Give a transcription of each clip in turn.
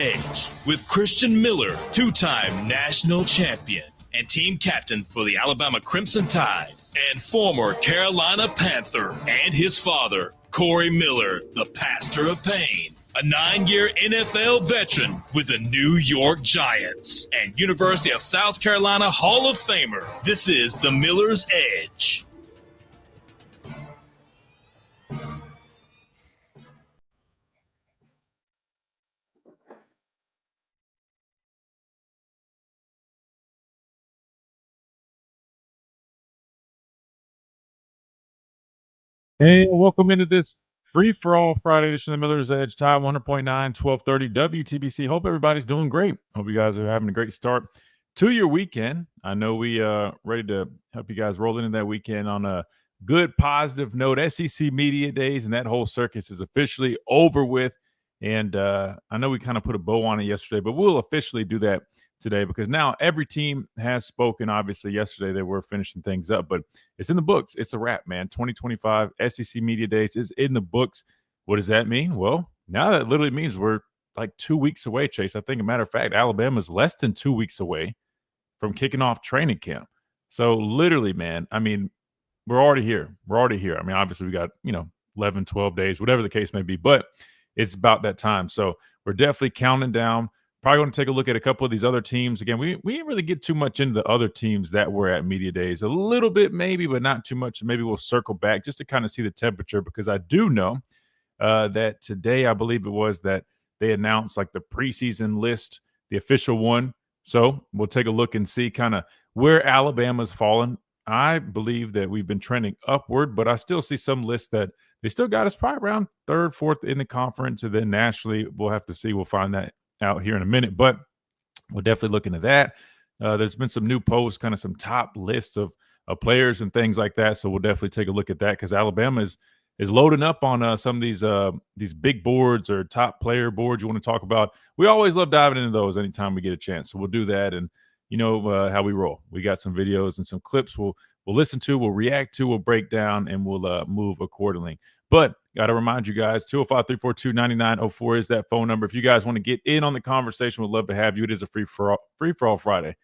Edge with Christian Miller, two-time national champion and team captain for the Alabama Crimson Tide, and former Carolina Panther, and his father, Corey Miller, the pastor of pain, a 9-year NFL veteran with the New York Giants and University of South Carolina Hall of Famer. This is the Miller's Edge. Hey, welcome into this free-for-all Friday edition of Miller's Edge, Tide 100.9, 1230 WTBC. Hope everybody's doing great. Hope you guys are having a great start to your weekend. I know we ready to help you guys roll into that weekend on a good, positive note. SEC Media Days and that whole circus is officially over with. And I know we kind of put a bow on it yesterday, but we'll officially do that today because now every team has spoken. Obviously, yesterday they were finishing things up, but it's in the books. It's a wrap, man. 2025 SEC Media Days is in the books. What does that mean? Well, now that literally means we're like 2 weeks away, Chase. I think, a matter of fact, Alabama's less than 2 weeks away from kicking off training camp. So literally, man, I mean, we're already here. We're already here. I mean, obviously we got, 11, 12 days, whatever the case may be, but it's about that time. So we're definitely counting down. Probably going to take a look at a couple of these other teams. Again, we didn't really get too much into the other teams that were at Media Days. A little bit maybe, but not too much. Maybe we'll circle back just to kind of see the temperature because I do know that today, I believe it was, that they announced like the preseason list, the official one. So we'll take a look and see kind of where Alabama's fallen. I believe that we've been trending upward, but I still see some lists that they still got us probably around third, fourth in the conference, and then nationally, we'll have to see. We'll find that out here in a minute, but we'll definitely look into that. There's been some new posts, kind of some top lists of players and things like that. So we'll definitely take a look at that because Alabama is loading up on some of these big boards or top player boards you want to talk about. We always love diving into those anytime we get a chance. So we'll do that, and how we roll. We got some videos and some clips we'll listen to, we'll react to, we'll break down, and we'll move accordingly. But got to remind you guys, 205-342-9904 is that phone number. If you guys want to get in on the conversation, we'd love to have you. It is a free-for-all Friday.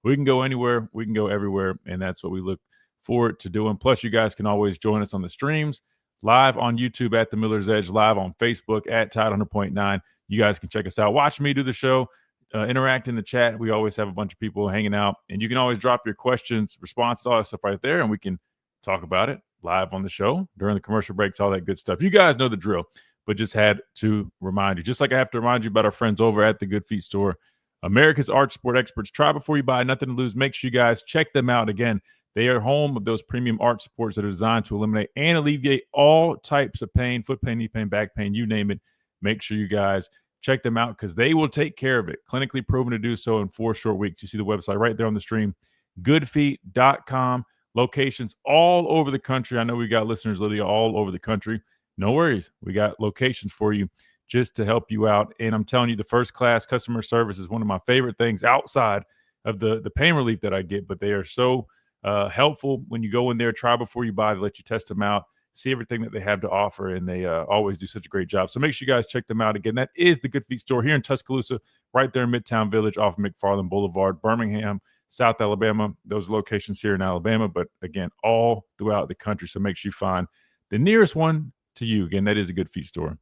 We can go anywhere. We can go everywhere, and that's what we look forward to doing. Plus, you guys can always join us on the streams, live on YouTube at The Miller's Edge, live on Facebook at Tide 100.9. You guys can check us out. Watch me do the show. Interact in the chat. We always have a bunch of people hanging out, and you can always drop your questions, responses, all that stuff right there, and we can talk about it live on the show during the commercial breaks, all that good stuff. You guys know the drill, but just had to remind you, just like I have to remind you about our friends over at the Good Feet Store, America's Arch Sport Experts. Try before you buy, nothing to lose. Make sure you guys check them out. Again, they are home of those premium arch supports that are designed to eliminate and alleviate all types of pain, foot pain, knee pain, back pain, you name it. Make sure you guys check them out because they will take care of it. Clinically proven to do so in 4 short weeks. You see the website right there on the stream, goodfeet.com. Locations all over the country. I know we got listeners literally all over the country. No worries. We got locations for you just to help you out. And I'm telling you, the first-class customer service is one of my favorite things outside of the pain relief that I get. But they are so helpful when you go in there. Try before you buy. They let you test them out, see everything that they have to offer, and they always do such a great job. So make sure you guys check them out. Again, that is the Good Feet Store here in Tuscaloosa, right there in Midtown Village off of McFarland Boulevard, Birmingham, South Alabama. Those locations here in Alabama, but again, all throughout the country. So make sure you find the nearest one to you. Again, that is a Good Feet Store.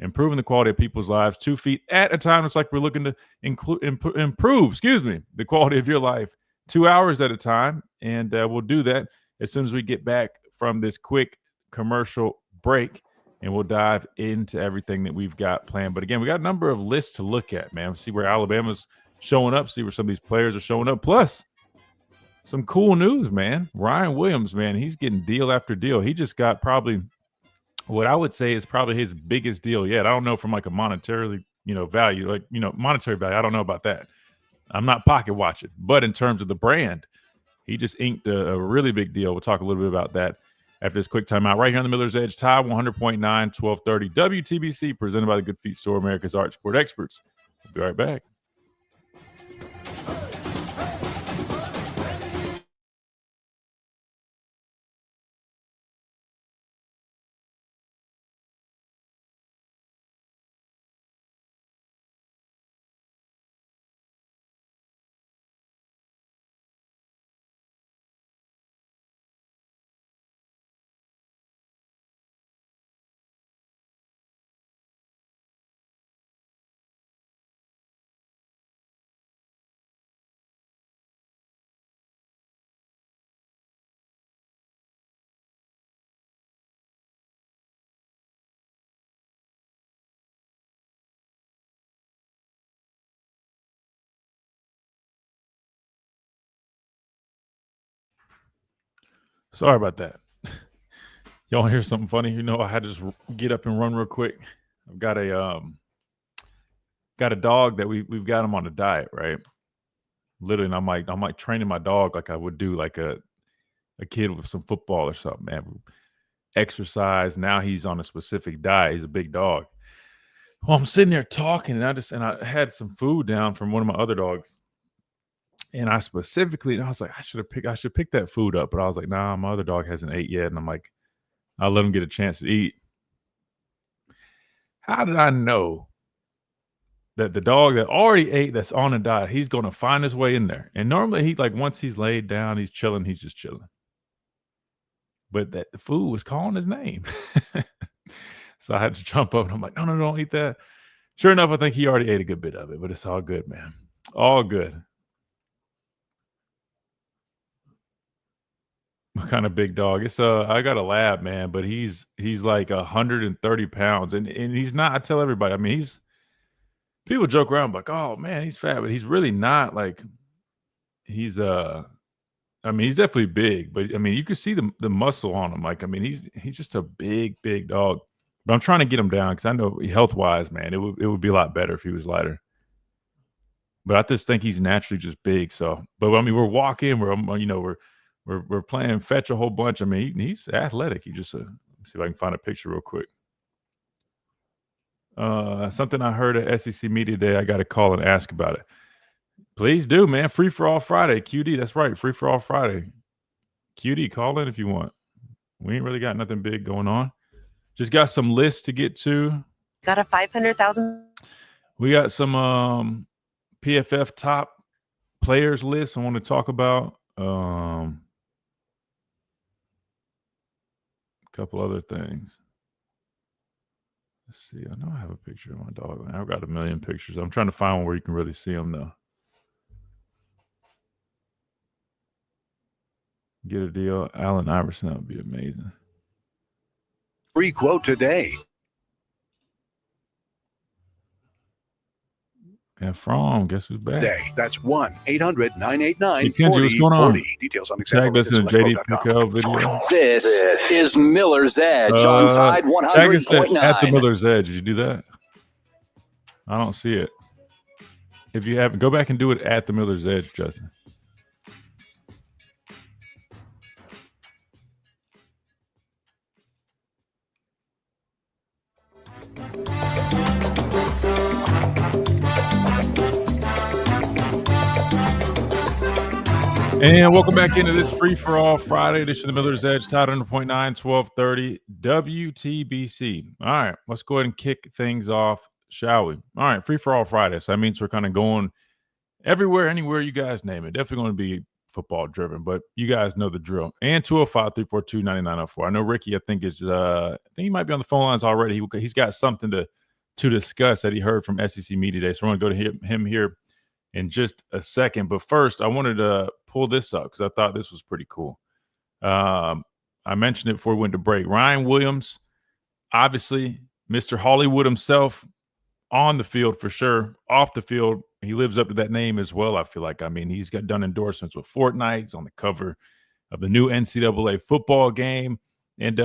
Improving the quality of people's lives 2 feet at a time. It's like we're looking to improve, the quality of your life 2 hours at a time. And we'll do that as soon as we get back from this quick commercial break, and we'll dive into everything that we've got planned. But again, we got a number of lists to look at, man. See where Alabama's showing up, see where some of these players are showing up. Plus, some cool news, man. Ryan Williams, man, he's getting deal after deal. He just got probably what I would say is probably his biggest deal yet. I don't know from like a monetarily, value, like, monetary value. I don't know about that. I'm not pocket watching, but in terms of the brand, he just inked a really big deal. We'll talk a little bit about that after this quick timeout right here on the Miller's Edge, Tide 100.9, 1230 WTBC, presented by the Good Feet Store, America's Arch Sport Experts. We'll be right back. Sorry about that. Y'all hear something funny? You know, I had to just get up and run real quick. I've got a dog that we've got him on a diet, right? Literally, and I'm like training my dog like I would do like a kid with some football or something, man. Exercise. Now he's on a specific diet. He's a big dog. Well, I'm sitting there talking, and I had some food down from one of my other dogs, and I was like, I should pick that food up, but I was like, nah, my other dog hasn't ate yet, and I'm like, I'll let him get a chance to eat. How did I know that the dog that already ate, that's on a diet, he's going to find his way in there? And normally he, like, once he's laid down, he's chilling, he's just chilling. But that the food was calling his name. So I had to jump up and I'm like, no, don't eat that. Sure enough, I think he already ate a good bit of it, but it's all good, man. All good. What kind of big dog? It's I got a lab, man, but he's like 130 pounds, and he's not. I tell everybody. I mean, people joke around like, oh man, he's fat, but he's really not. Like, he's I mean, he's definitely big, but I mean, you can see the muscle on him. Like, I mean, he's just a big dog. But I'm trying to get him down because I know health wise, man, it would be a lot better if he was lighter. But I just think he's naturally just big. So, but I mean, we're walking, we're playing fetch a whole bunch. I mean, he's athletic. He just let me see if I can find a picture real quick. Something I heard at SEC Media Day. I got to call and ask about it. Please do, man. Free for all Friday, QD. That's right, free for all Friday. QD, call in if you want. We ain't really got nothing big going on. Just got some lists to get to. Got a 500,000. We got some PFF top players list I want to talk about. A couple other things. Let's see. I know I have a picture of my dog. I've got a million pictures. I'm trying to find one where you can really see them, though. Get a deal. Allen Iverson, that would be amazing. Free quote today. And from, guess who's back? That's 1-800-989-4040. Hey, Kenji, what's going on? Details on Tag us in a JD Pico video. This is Miller's Edge on Tide Tag us 100.9. at the Miller's Edge. Did you do that? I don't see it. If you haven't, go back and do it at the Miller's Edge, Justin. And welcome back into this free-for-all Friday edition of the Miller's Edge, Tide 100.9, 1230 WTBC. All right, let's go ahead and kick things off, shall we? All right, free-for-all Friday. So that means we're kind of going everywhere, anywhere you guys name it. Definitely going to be football-driven, but you guys know the drill. And 205-342-9904. I know Ricky, I think he might be on the phone lines already. He's got something to discuss that he heard from SEC Media Day. So we're going to go to him here in just a second. But first, I wanted to pull this up because I thought this was pretty cool. I mentioned it before we went to break. Ryan Williams, obviously, Mr. Hollywood himself, on the field for sure. Off the field, he lives up to that name as well, I feel like. I mean, he's got done endorsements with Fortnite. He's on the cover of the new NCAA football game. And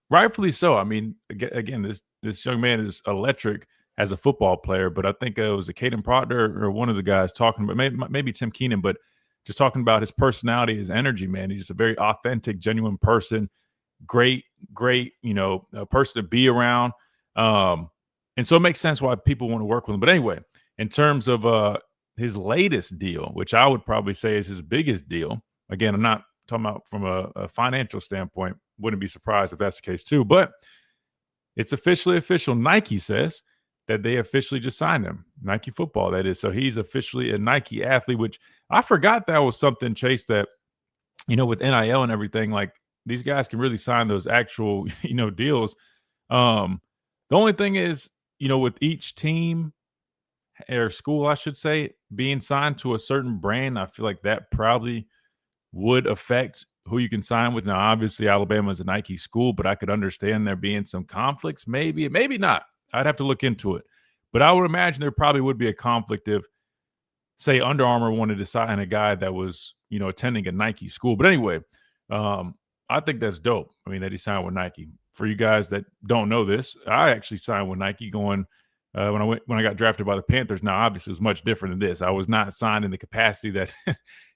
rightfully so. I mean, again, this young man is electric as a football player, but I think it was a Caden Proctor or one of the guys talking about, maybe Tim Keenan, but just talking about his personality, his energy, man. He's just a very authentic, genuine person. Great, a person to be around. And so it makes sense why people want to work with him. But anyway, in terms of his latest deal, which I would probably say is his biggest deal. Again, I'm not talking about from a financial standpoint. Wouldn't be surprised if that's the case too. But it's officially official. Nike says that they officially just signed him. Nike football, that is. So he's officially a Nike athlete, which I forgot that was something, Chase, that, with NIL and everything, like these guys can really sign those actual, deals. The only thing is, with each team or school, I should say, being signed to a certain brand, I feel like that probably would affect who you can sign with. Now, obviously, Alabama is a Nike school, but I could understand there being some conflicts. Maybe not. I'd have to look into it. But I would imagine there probably would be a conflict if, say, Under Armour wanted to sign a guy that was, attending a Nike school. But anyway, I think that's dope. I mean, that he signed with Nike. For you guys that don't know this, I actually signed with Nike when I got drafted by the Panthers. Now, obviously, it was much different than this. I was not signed in the capacity that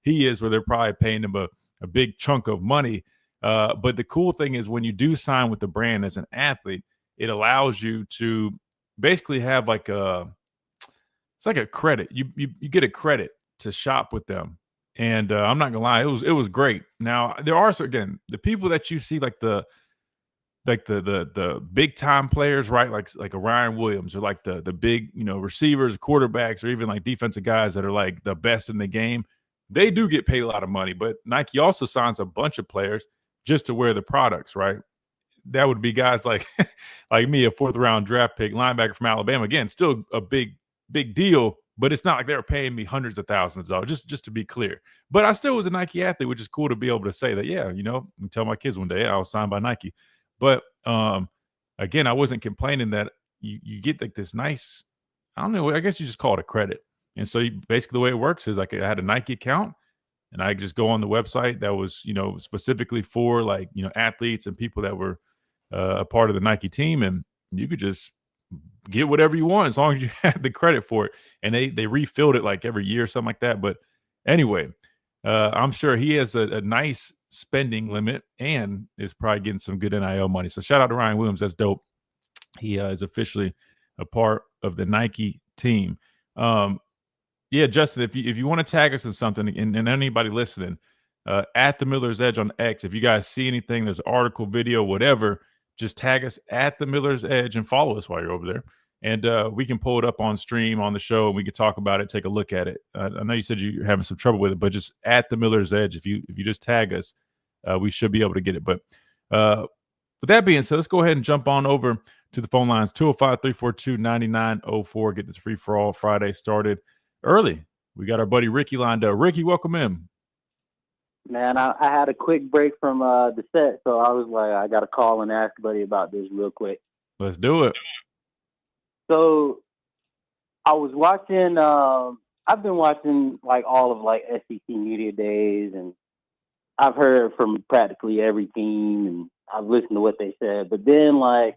he is, where they're probably paying him a big chunk of money. But the cool thing is when you do sign with the brand as an athlete, it allows you to basically have it's like a credit. You get a credit to shop with them. And I'm not gonna lie, it was great. Now there are again the people that you see like the big time players, right? Like a Ryan Williams or like the big receivers, quarterbacks, or even like defensive guys that are like the best in the game. They do get paid a lot of money, but Nike also signs a bunch of players just to wear the products, right? That would be guys like like me, a 4th round draft pick linebacker from Alabama. Again, still a big deal, but it's not like they were paying me hundreds of thousands of dollars, just to be clear. But I still was a Nike athlete, which is cool to be able to say that, yeah, and tell my kids one day, I was signed by Nike. But again, I wasn't complaining that you get like this nice, I don't know, I guess you just call it a credit. And so basically the way it works is like I had a Nike account and I just go on the website that was, specifically for like, athletes and people that were a part of the Nike team. And you could just get whatever you want as long as you had the credit for it. And they refilled it like every year or something like that. But anyway, I'm sure he has a nice spending limit and is probably getting some good NIL money. So shout out to Ryan Williams. That's dope. He is officially a part of the Nike team. Yeah, Justin, if you want to tag us in something, and anybody listening, at the Miller's Edge on X, if you guys see anything, there's article, video, whatever, just tag us at the Miller's Edge and follow us while you're over there. And we can pull it up on stream on the show and we can talk about it, take a look at it. I know you said you're having some trouble with it, but just at the Miller's Edge, if you just tag us, we should be able to get it. But with that being said, let's go ahead and jump on over to the phone lines, 205-342-9904. Get this Free For All Friday started early. We got our buddy Ricky lined up. Ricky, welcome in. Man, I had a quick break from the set, so I was like, I got to call and ask buddy about this real quick. Let's do it. So I was watching, I've been watching like all of like SEC Media Days, and I've heard from practically every team, and I've listened to what they said. But then like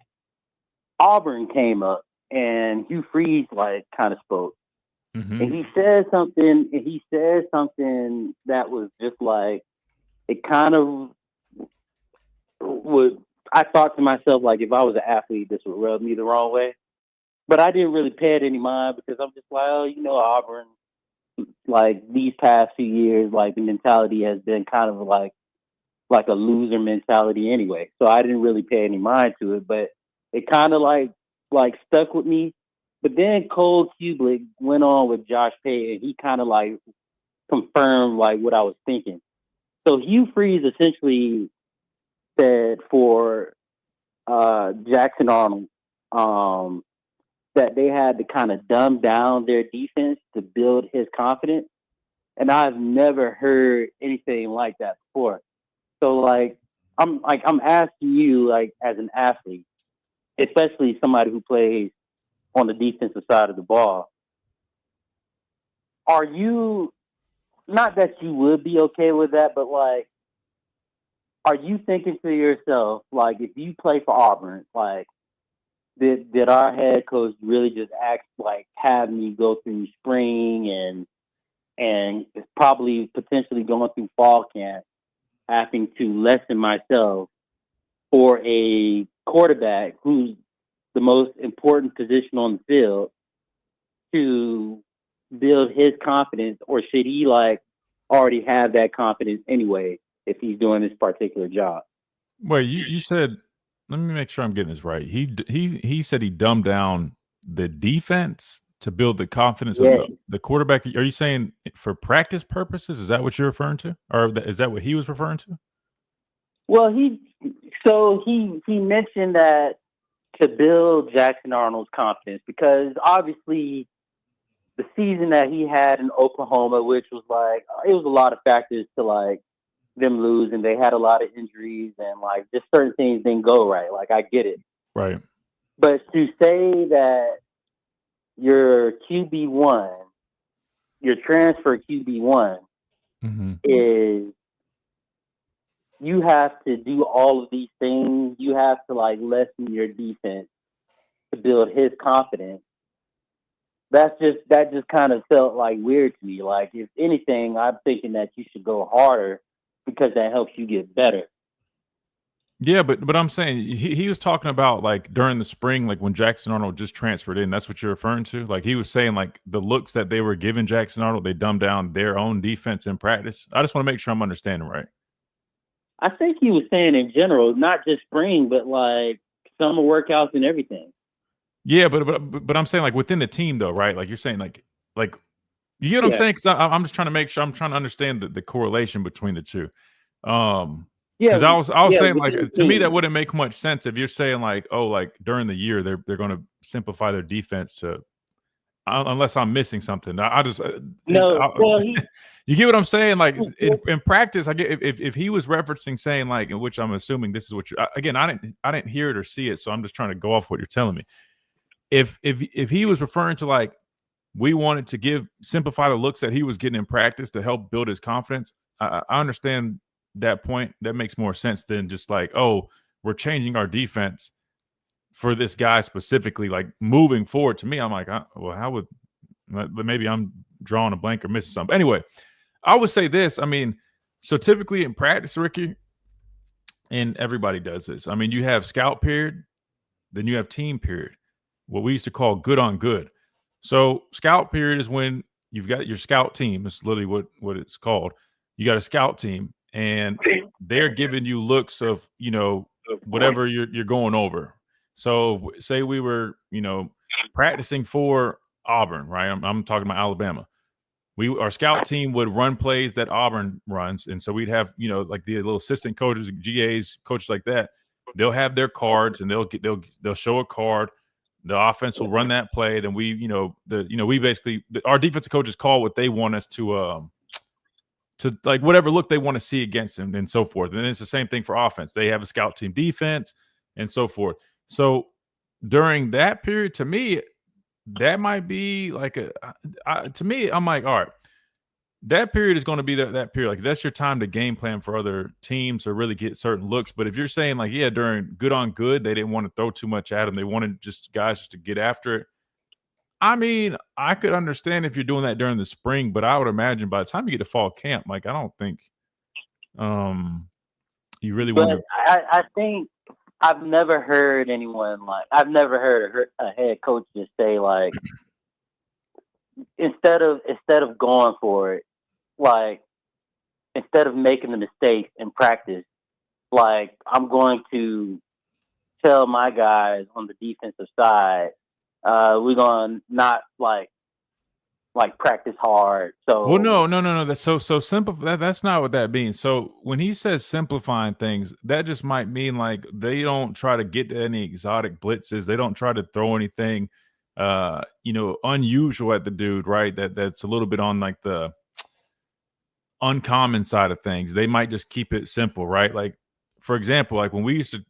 Auburn came up, and Hugh Freeze like kind of spoke. Mm-hmm. And he said something that was just like, it kind of would, I thought to myself, like, if I was an athlete, this would rub me the wrong way. But I didn't really pay it any mind because I'm just like, oh, Auburn, like these past few years, like the mentality has been kind of like a loser mentality anyway. So I didn't really pay any mind to it, but it kind of like stuck with me. But then Cole Kubelik went on with Josh Payton. He kind of like confirmed like what I was thinking. So Hugh Freeze essentially said for Jackson Arnold that they had to kind of dumb down their defense to build his confidence. And I've never heard anything like that before. So I'm asking you, like, as an athlete, especially somebody who plays on the defensive side of the ball, are you, not that you would be okay with that, but like, are you thinking to yourself, like, if you play for Auburn, like, did our head coach really just have me go through spring and probably potentially going through fall camp, having to lessen myself for a quarterback who's the most important position on the field to build his confidence, or should he like already have that confidence anyway if he's doing this particular job? Wait, you said, let me make sure I'm getting this right. He said he dumbed down the defense to build the confidence of the quarterback. Are you saying for practice purposes? Is that what you're referring to? Or is that what he was referring to? Well, he mentioned that to build Jackson Arnold's confidence, because obviously the season that he had in Oklahoma, which was like, it was a lot of factors to like them lose, and they had a lot of injuries and like just certain things didn't go right. Like, I get it. Right. But to say that your QB1, your transfer QB1 mm-hmm. is you have to do all of these things. You have to like lessen your defense to build his confidence. That just kind of felt like weird to me. Like, if anything, I'm thinking that you should go harder because that helps you get better. Yeah, but I'm saying he was talking about like during the spring, like when Jackson Arnold just transferred in. That's what you're referring to. Like he was saying, like the looks that they were giving Jackson Arnold, they dumbed down their own defense in practice. I just want to make sure I'm understanding right. I think he was saying in general, not just spring, but like summer workouts and everything. Yeah, but I'm saying like within the team though, right? Like you're saying like you get what I'm saying? Because I'm just trying to make sure I'm trying to understand the correlation between the two. Because I was saying like to me that wouldn't make much sense if you're saying like, oh, like during the year they're going to simplify their defense to unless I'm missing something. I just you get what I'm saying? Like in practice, I get if he was referencing saying like, in which I'm assuming this is what you again, I didn't hear it or see it, so I'm just trying to go off what you're telling me. If he was referring to like we wanted to simplify the looks that he was getting in practice to help build his confidence, I understand that point. That makes more sense than just like, oh, we're changing our defense for this guy specifically, like moving forward. To me, I'm like, well, how would maybe I'm drawing a blank or missing something. Anyway, I would say this. I mean, so typically in practice, Ricky, and everybody does this. I mean, you have scout period, then you have team period, what we used to call good on good. So scout period is when you've got your scout team. It's literally what it's called. You got a scout team, and they're giving you looks of, you know, whatever you're going over. So say we were, you know, practicing for Auburn, right? I'm talking about Alabama. Our scout team would run plays that Auburn runs, and so we'd have, you know, like the little assistant coaches, GAs, coaches like that. They'll have their cards, and they'll show a card. The offense will run that play. Then we basically our defensive coaches call what they want us to like whatever look they want to see against him and so forth. And it's the same thing for offense. They have a scout team defense and so forth. So during that period, to me, that might be like to me, I'm like, all right, that period is going to be that period. Like that's your time to game plan for other teams or really get certain looks. But if you're saying like, yeah, during good on good, they didn't want to throw too much at them. They wanted just guys just to get after it. I mean, I could understand if you're doing that during the spring, but I would imagine by the time you get to fall camp, like I don't think you really want to. I think I've never heard a head coach just say like instead of going for it, like instead of making the mistakes in practice, like I'm going to tell my guys on the defensive side, we're gonna not like practice hard. So Well, no. That's so simple. That's not what that means. So when he says simplifying things, that just might mean like they don't try to get to any exotic blitzes. They don't try to throw anything, unusual at the dude, right? That's a little bit on like the uncommon side of things. They might just keep it simple, right? Like, for example, like when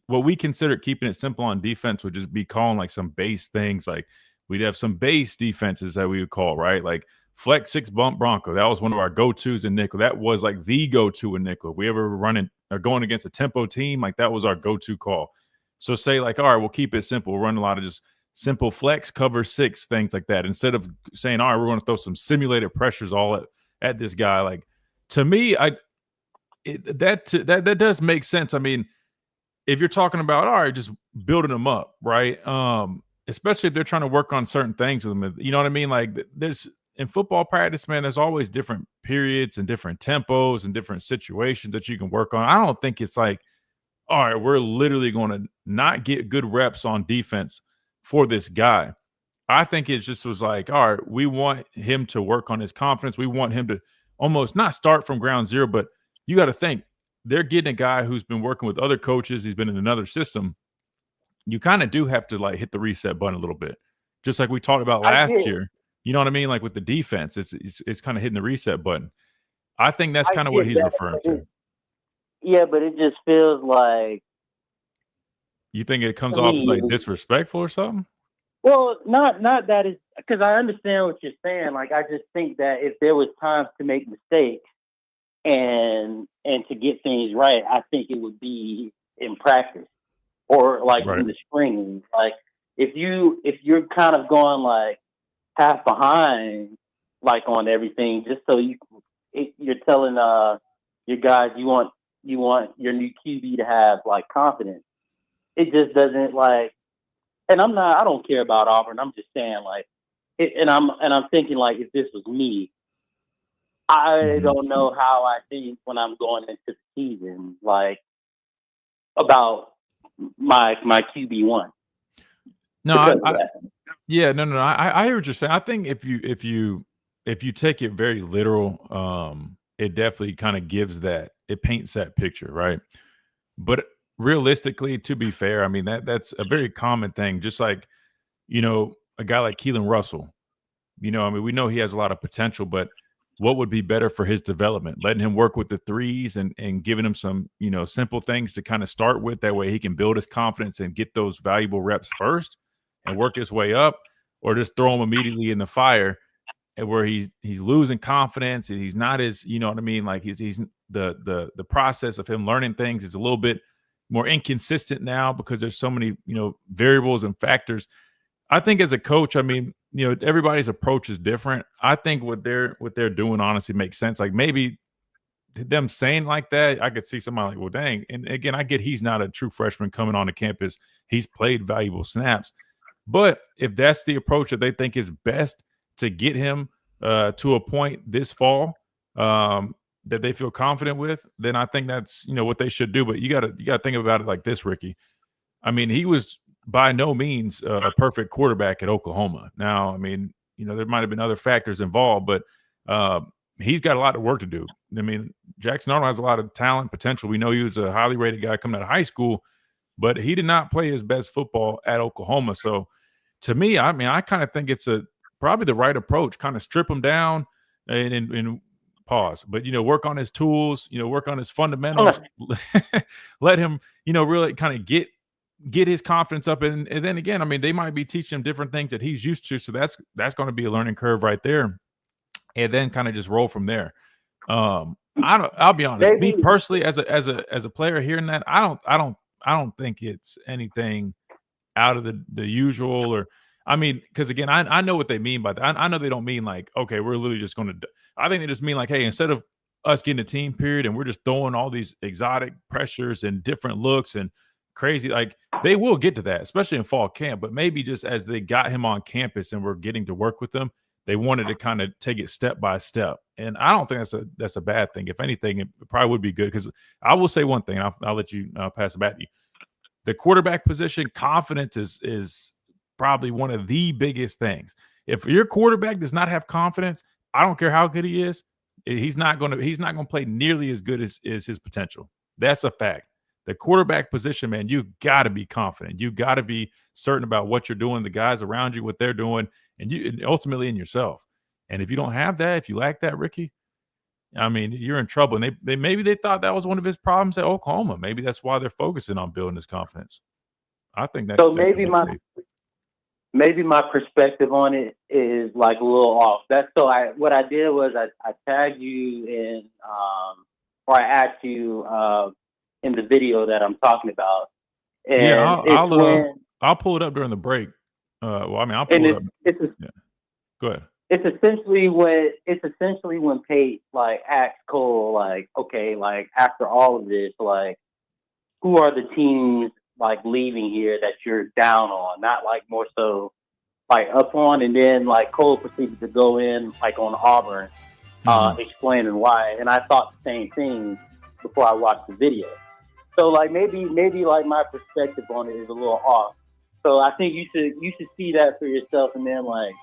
what we considered keeping it simple on defense would just be calling like some base things. Like we'd have some base defenses that we would call, right? Like flex 6 bump Bronco. That was one of our go-tos in nickel. That was like the go-to in nickel. If we ever running or going against a tempo team, like that was our go-to call. So say like, all right, we'll keep it simple. We'll run a lot of just simple flex, cover 6, things like that. Instead of saying, all right, we're going to throw some simulated pressures all at this guy. Like to me, that does make sense. I mean, if you're talking about, all right, just building them up, right? Especially if they're trying to work on certain things with them. You know what I mean? Like there's in football practice, man, there's always different periods and different tempos and different situations that you can work on. I don't think it's like, all right, we're literally going to not get good reps on defense for this guy. I think it just was like, all right, we want him to work on his confidence. We want him to almost not start from ground zero, but you got to think they're getting a guy who's been working with other coaches. He's been in another system. You kind of do have to like hit the reset button a little bit, just like we talked about last year. You know what I mean? Like with the defense, it's kind of hitting the reset button. I think that's kind of what he's referring to. Yeah, but it just feels like. You think it comes off as like disrespectful or something? Well, not that is because I understand what you're saying. Like I just think that if there was times to make mistakes and to get things right, I think it would be in practice or like Right. in the spring. Like if you're kind of going like half behind, like on everything, just so you're telling your guys you want your new QB to have like confidence. It just doesn't like, and I don't care about Auburn. I'm just saying like, and I'm thinking like if this was me, I don't know how I think when I'm going into the season, like about my QB1. No, I hear what you're saying. I think if you take it very literal, it definitely kind of gives that, it paints that picture, right? But realistically, to be fair, I mean that's a very common thing. Just like, a guy like Keelan Russell, I mean, we know he has a lot of potential, but what would be better for his development? Letting him work with the threes and giving him some, simple things to kind of start with. That way he can build his confidence and get those valuable reps first and work his way up, or just throw him immediately in the fire and where he's losing confidence and he's not as, you know what I mean? Like he's the process of him learning things is a little bit more inconsistent now because there's so many, variables and factors. I think as a coach, I mean, everybody's approach is different. I think what they're doing honestly makes sense. Like maybe them saying like that, I could see somebody like, well, dang. And again, I get he's not a true freshman coming onto campus. He's played valuable snaps. But if that's the approach that they think is best to get him to a point this fall that they feel confident with, then I think that's what they should do. But you gotta think about it like this, Ricky. I mean, he was by no means a perfect quarterback at Oklahoma. Now, I mean, there might have been other factors involved, but he's got a lot of work to do. I mean, Jackson Arnold has a lot of talent, potential. We know he was a highly rated guy coming out of high school, but he did not play his best football at Oklahoma. So to me, I mean, I kind of think it's probably the right approach, kind of strip him down and pause, but, work on his tools, work on his fundamentals, let him, really kind of get his confidence up. And then again, I mean, they might be teaching him different things that he's used to. So that's going to be a learning curve right there. And then kind of just roll from there. I'll be honest, me personally, as a player hearing that, I don't think it's anything out of the usual, or I mean, because again, I know what they mean by that. I know they don't mean like, okay, we're literally just going to. I think they just mean like, hey, instead of us getting a team period and we're just throwing all these exotic pressures and different looks and crazy, like they will get to that, especially in fall camp. But maybe just as they got him on campus and we're getting to work with them, they wanted to kind of take it step by step. And I don't think that's a bad thing. If anything, it probably would be good, because I will say one thing. I'll let you pass it back to you. The quarterback position, confidence is probably one of the biggest things. If your quarterback does not have confidence, I don't care how good he is, he's not going to play nearly as good as his potential. That's a fact. The quarterback position, man, you got to be confident. You got to be certain about what you're doing, the guys around you, what they're doing, and ultimately in yourself. And if you don't have that, if you lack that, Ricky, I mean, you're in trouble. And maybe they thought that was one of his problems at Oklahoma. Maybe that's why they're focusing on building his confidence. I think that's so. Maybe my perspective on it is like a little off. What I did was I tagged you in, or I asked you in the video that I'm talking about. And yeah, I'll pull it up during the break. I'll pull it up. Go ahead. It's essentially when Pate like asked Cole, like, okay, like after all of this, like who are the teams like leaving here that you're down on, not like more so like up on. And then like Cole proceeded to go in like on Auburn, explaining why. And I thought the same thing before I watched the video. So like maybe like my perspective on it is a little off. So I think you should see that for yourself, and then like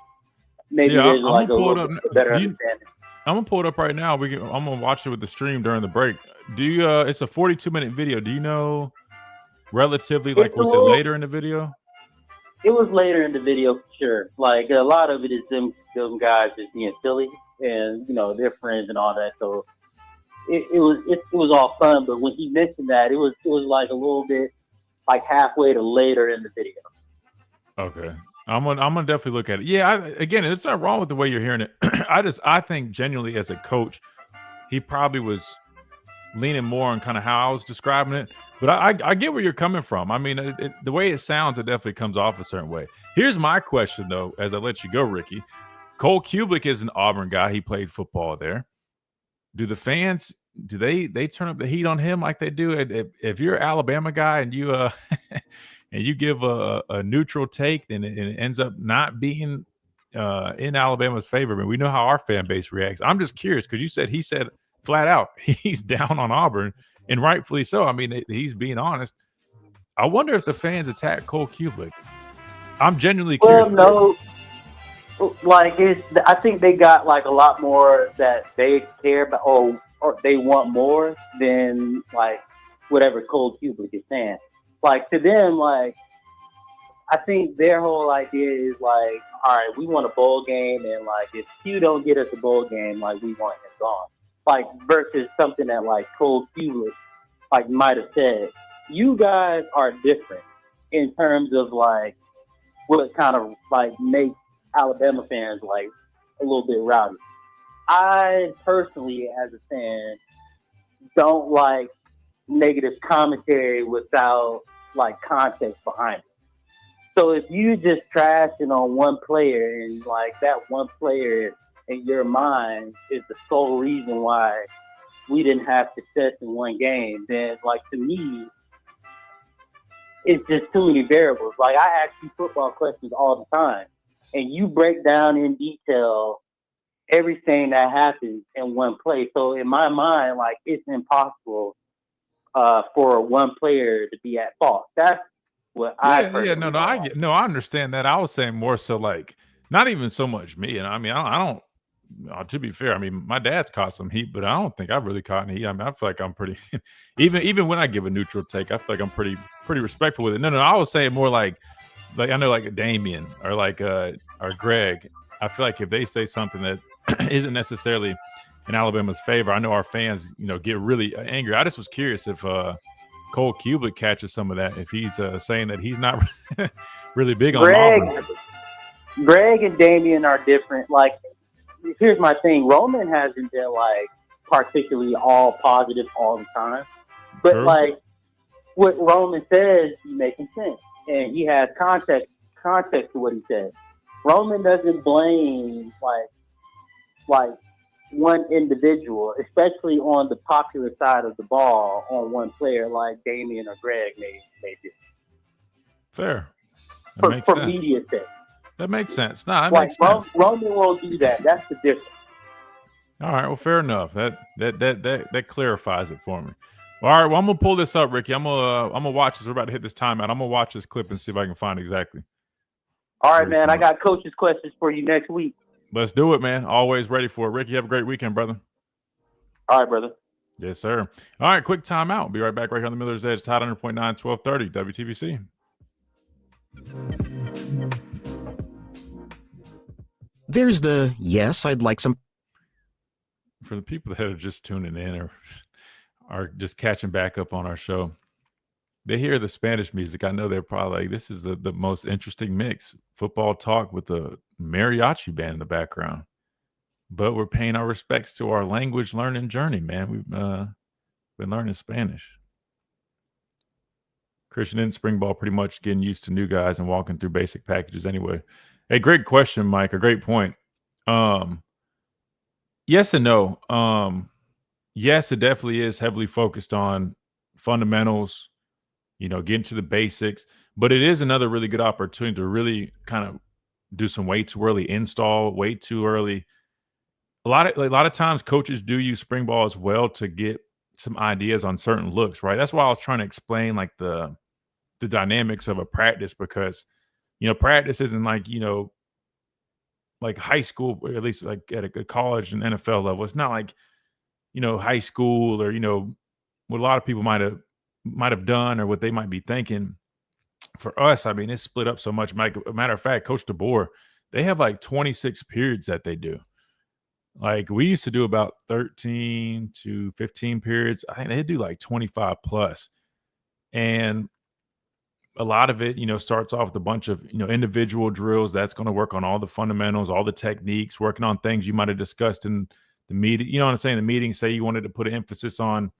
maybe there's like a little bit better understanding. I'm gonna pull it up right now. I'm gonna watch it with the stream during the break. Do you? It's a 42-minute video. Do you know? Relatively, like, was it later in the video? It was later in the video for sure. Like a lot of it is them guys just being silly and their friends and all that. So it was all fun. But when he mentioned that, it was like a little bit like halfway to later in the video. Okay, I'm gonna definitely look at it. Yeah, again, it's not wrong with the way you're hearing it. I think genuinely as a coach, he probably was leaning more on kind of how I was describing it. But I get where you're coming from. I mean, the way it sounds, it definitely comes off a certain way. Here's my question, though, as I let you go, Ricky. Cole Kubiak is an Auburn guy. He played football there. Do the fans, do they turn up the heat on him like they do? If you're an Alabama guy and you and you give a neutral take, then it ends up not being in Alabama's favor. I mean, we know how our fan base reacts. I'm just curious because he said flat out he's down on Auburn, and rightfully so. I mean, he's being honest. I wonder if the fans attack Cole Kubiak. I'm genuinely curious. Well, no, like I think they got like a lot more that they care about, or they want more than like whatever Cole Kubiak is saying. Like to them, like I think their whole idea is like, all right, we want a bowl game, and like if Q don't get us a bowl game, like we want him gone. Like versus something that like Cole Kubiak like might have said, you guys are different in terms of like what kind of like makes Alabama fans like a little bit rowdy. I personally, as a fan, don't like negative commentary without like context behind it. So if you just trashing on one player and like that one player in your mind is the sole reason why we didn't have success in one game, then like to me, it's just too many variables. Like I ask you football questions all the time, and you break down in detail everything that happens in one play. So in my mind, like it's impossible for one player to be at fault. That's what I understand that. I was saying more so like not even so much me. And I mean, I don't. To be fair, I mean, my dad's caught some heat, but I don't think I've really caught any heat. I mean, I feel like I'm pretty, even when I give a neutral take, I feel like I'm pretty respectful with it. No, I was saying more like I know like Damien or like or Greg. I feel like if they say something that isn't necessarily in Alabama's favor, I know our fans, get really angry. I just was curious if Cole Kubiak catches some of that, if he's saying that he's not really big on Auburn. Greg and Damien are different. Like, here's my thing. Roman hasn't been like particularly all positive all the time, but True. like what Roman says, he's making sense, and he has context to what he says. Roman doesn't blame like one individual, especially on the popular side of the ball, on one player like Damien or Greg may do. Fair. For media's sake. That makes sense. No, that like, makes sense. Roman won't do that. That's the difference. All right. Well, fair enough. That clarifies it for me. All right. Well, I'm gonna pull this up, Ricky. I'm gonna watch this. We're about to hit this timeout. I'm gonna watch this clip and see if I can find exactly. All right, man. I got coach's questions for you next week. Let's do it, man. Always ready for it. Ricky, have a great weekend, brother. All right, brother. Yes, sir. All right, quick timeout. Be right back right here on the Miller's Edge, Tide 100.9, 1230, WTBC. There's the yes, I'd like some. For the people that are just tuning in or are just catching back up on our show, they hear the Spanish music. I know they're probably like, this is the most interesting mix. Football talk with the mariachi band in the background. But we're paying our respects to our language learning journey, man. We've been learning Spanish. Christian in spring ball, pretty much getting used to new guys and walking through basic packages anyway. Hey, great question, Mike. A great point. Yes and no. Yes, it definitely is heavily focused on fundamentals, getting to the basics. But it is another really good opportunity to really kind of do some way too early install, way too early. A lot of times coaches do use spring ball as well to get some ideas on certain looks, right? That's why I was trying to explain like the dynamics of a practice, because practice isn't like like high school, or at least like at a college and NFL level. It's not like high school or what a lot of people might have done or what they might be thinking. For us, I mean, it's split up so much. Mike, a matter of fact, Coach DeBoer, they have like 26 periods that they do. Like we used to do about 13 to 15 periods. I think they do like 25 plus. And a lot of it, starts off with a bunch of, individual drills. That's going to work on all the fundamentals, all the techniques, working on things you might have discussed in the meeting, you know what I'm saying? The meeting, say you wanted to put an emphasis on,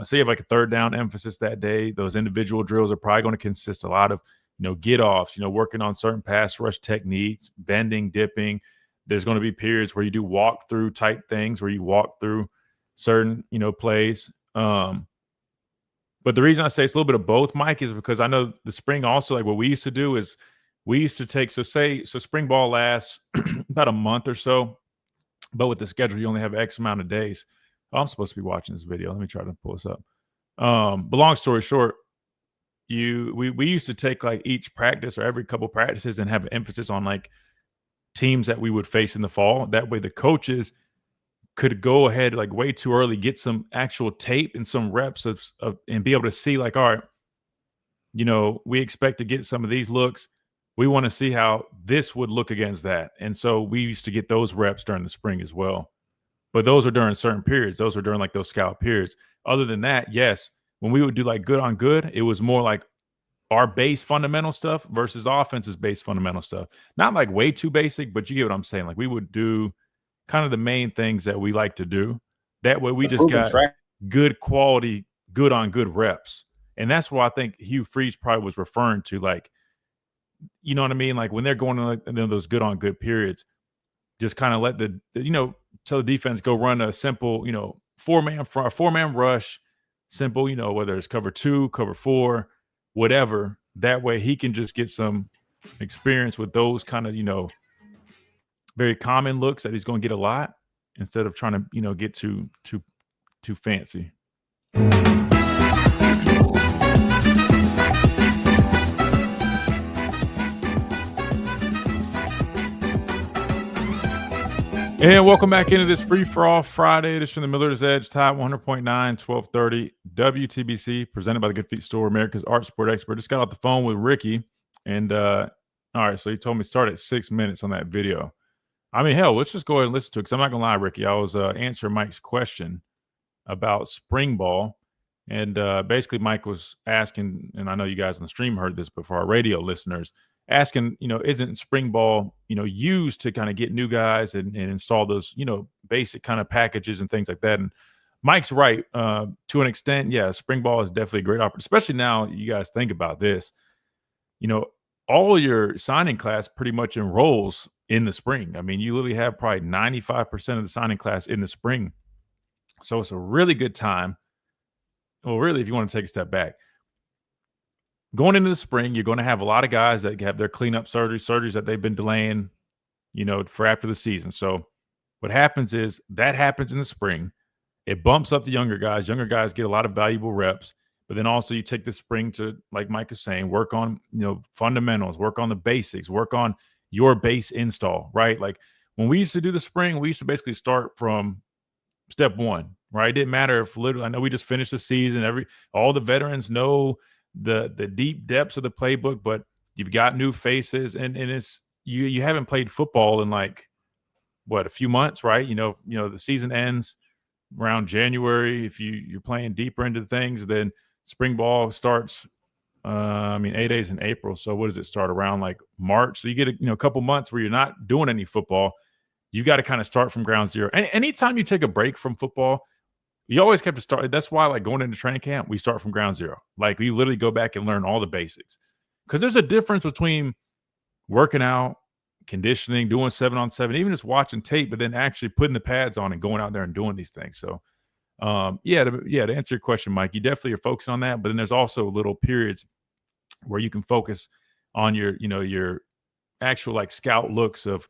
say you have like a third down emphasis that day. Those individual drills are probably going to consist a lot of, get offs, working on certain pass rush techniques, bending, dipping. There's going to be periods where you do walkthrough type things where you walk through certain, plays. But the reason I say it's a little bit of both, Mike, is because I know the spring also, like what we used to do is we used to take, so spring ball lasts about a month or so, but with the schedule, you only have X amount of days. Oh, I'm supposed to be watching this video. Let me try to pull this up. But long story short, we used to take like each practice or every couple practices and have an emphasis on like teams that we would face in the fall. That way the coaches could go ahead like way too early, get some actual tape and some reps of and be able to see like, all right, we expect to get some of these looks. We want to see how this would look against that. And so we used to get those reps during the spring as well. But those are during certain periods. Those are during like those scout periods. Other than that, yes, when we would do like good on good, it was more like our base fundamental stuff versus offense's base fundamental stuff. Not like way too basic, but you get what I'm saying. Like we would do kind of the main things that we like to do. That way we just got good quality, good on good reps. And that's what I think Hugh Freeze probably was referring to. Like, you know what I mean? Like when they're going to like, those good on good periods, just kind of let tell the defense go run a simple, four-man rush, simple, whether it's cover 2, cover 4, whatever. That way he can just get some experience with those kind of, very common looks that he's going to get a lot instead of trying to, get too fancy. And welcome back into this free-for-all Friday edition of the Miller's Edge, Tide 100.9, 1230 WTBC, presented by the Good Feet Store, America's art sport expert. Just got off the phone with Ricky, and all right, so he told me to start at 6 minutes on that video. I mean, hell, let's just go ahead and listen to it, because I'm not going to lie, Ricky. I was answering Mike's question about spring ball, and basically Mike was asking, and I know you guys on the stream heard this, but for our radio listeners, asking, isn't spring ball, used to kind of get new guys and install those, basic kind of packages and things like that. And Mike's right. To an extent, yeah, spring ball is definitely a great opportunity, especially now you guys think about this. All your signing class pretty much enrolls in the spring. I mean, you literally have probably 95% of the signing class in the spring. So it's a really good time. Well, really, if you want to take a step back, going into the spring, you're going to have a lot of guys that have their cleanup surgeries that they've been delaying, for after the season. So what happens is that happens in the spring. It bumps up the younger guys. Younger guys get a lot of valuable reps. But then also you take the spring to, like Mike is saying, work on, fundamentals, work on the basics, work on your base install, right? Like when we used to do the spring, we used to basically start from step one, right? It didn't matter if literally, I know we just finished the season. All the veterans know the deep depths of the playbook, but you've got new faces, and it's you haven't played football in like a few months, right? The season ends around January. If you're playing deeper into things, then spring ball starts 8 days in April. So what does it start around like March? So you get a couple months where you're not doing any football. You got to kind of start from ground zero. Anytime you take a break from football, you always have to start. That's why, like going into training camp, we start from ground zero. Like we literally go back and learn all the basics, because there's a difference between working out, conditioning, doing 7-on-7, even just watching tape, but then actually putting the pads on and going out there and doing these things. So, to answer your question, Mike, you definitely are focusing on that. But then there's also little periods where you can focus on your actual like scout looks of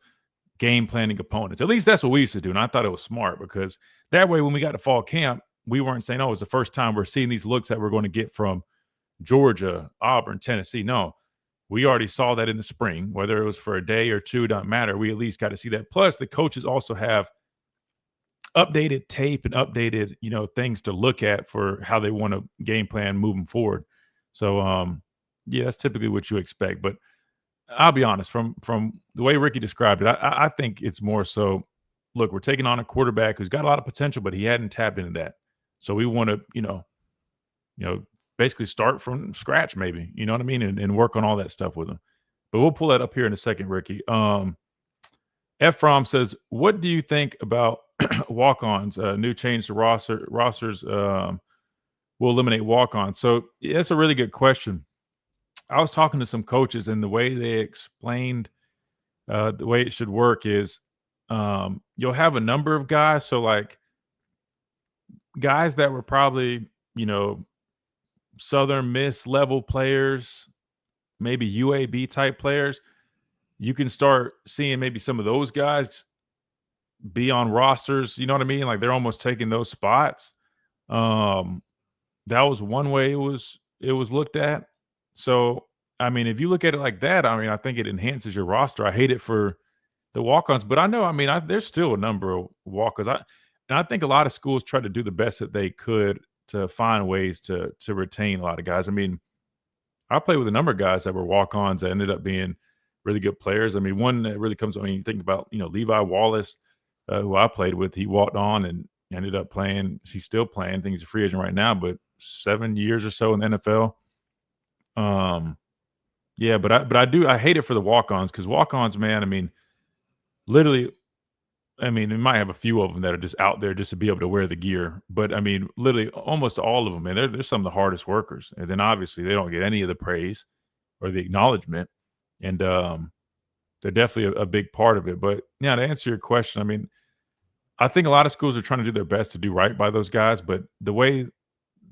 game planning opponents. At least that's what we used to do. And I thought it was smart, because that way when we got to fall camp, we weren't saying, oh, it's the first time we're seeing these looks that we're going to get from Georgia, Auburn, Tennessee. No, we already saw that in the spring, whether it was for a day or two, doesn't matter. We at least got to see that. Plus the coaches also have updated tape and updated, things to look at for how they want to game plan moving forward. So, that's typically what you expect. But I'll be honest, from the way Ricky described it, I think it's more so, look, we're taking on a quarterback who's got a lot of potential, but he hadn't tapped into that. So we want to, basically start from scratch, maybe, you know what I mean? And work on all that stuff with him. But we'll pull that up here in a second, Ricky. Ephraim says, what do you think about walk-ons. New change to rosters will eliminate walk-ons. So that's a really good question. I was talking to some coaches, and the way they explained the way it should work is you'll have a number of guys. So like guys that were probably, Southern Miss level players, maybe UAB type players, you can start seeing maybe some of those guys be on rosters. You know what I mean? Like they're almost taking those spots. That was one way it was looked at. So, I mean, if you look at it like that, I mean, I think it enhances your roster. I hate it for the walk-ons, but I know, I mean, there's still a number of walk-ons. And I think a lot of schools try to do the best that they could to find ways to retain a lot of guys. I mean, I played with a number of guys that were walk-ons that ended up being really good players. I mean, one that really comes, I mean, you think about, Levi Wallace, who I played with, he walked on and ended up playing. He's still playing. I think he's a free agent right now, but 7 years or so in the NFL. Yeah, but I hate it for the walk-ons, because walk-ons, man, I mean, literally, I mean, we might have a few of them that are just out there just to be able to wear the gear. But, I mean, literally almost all of them, man, they're some of the hardest workers. And then obviously they don't get any of the praise or the acknowledgement. And they're definitely a big part of it. But, yeah, to answer your question, I mean, I think a lot of schools are trying to do their best to do right by those guys. But the way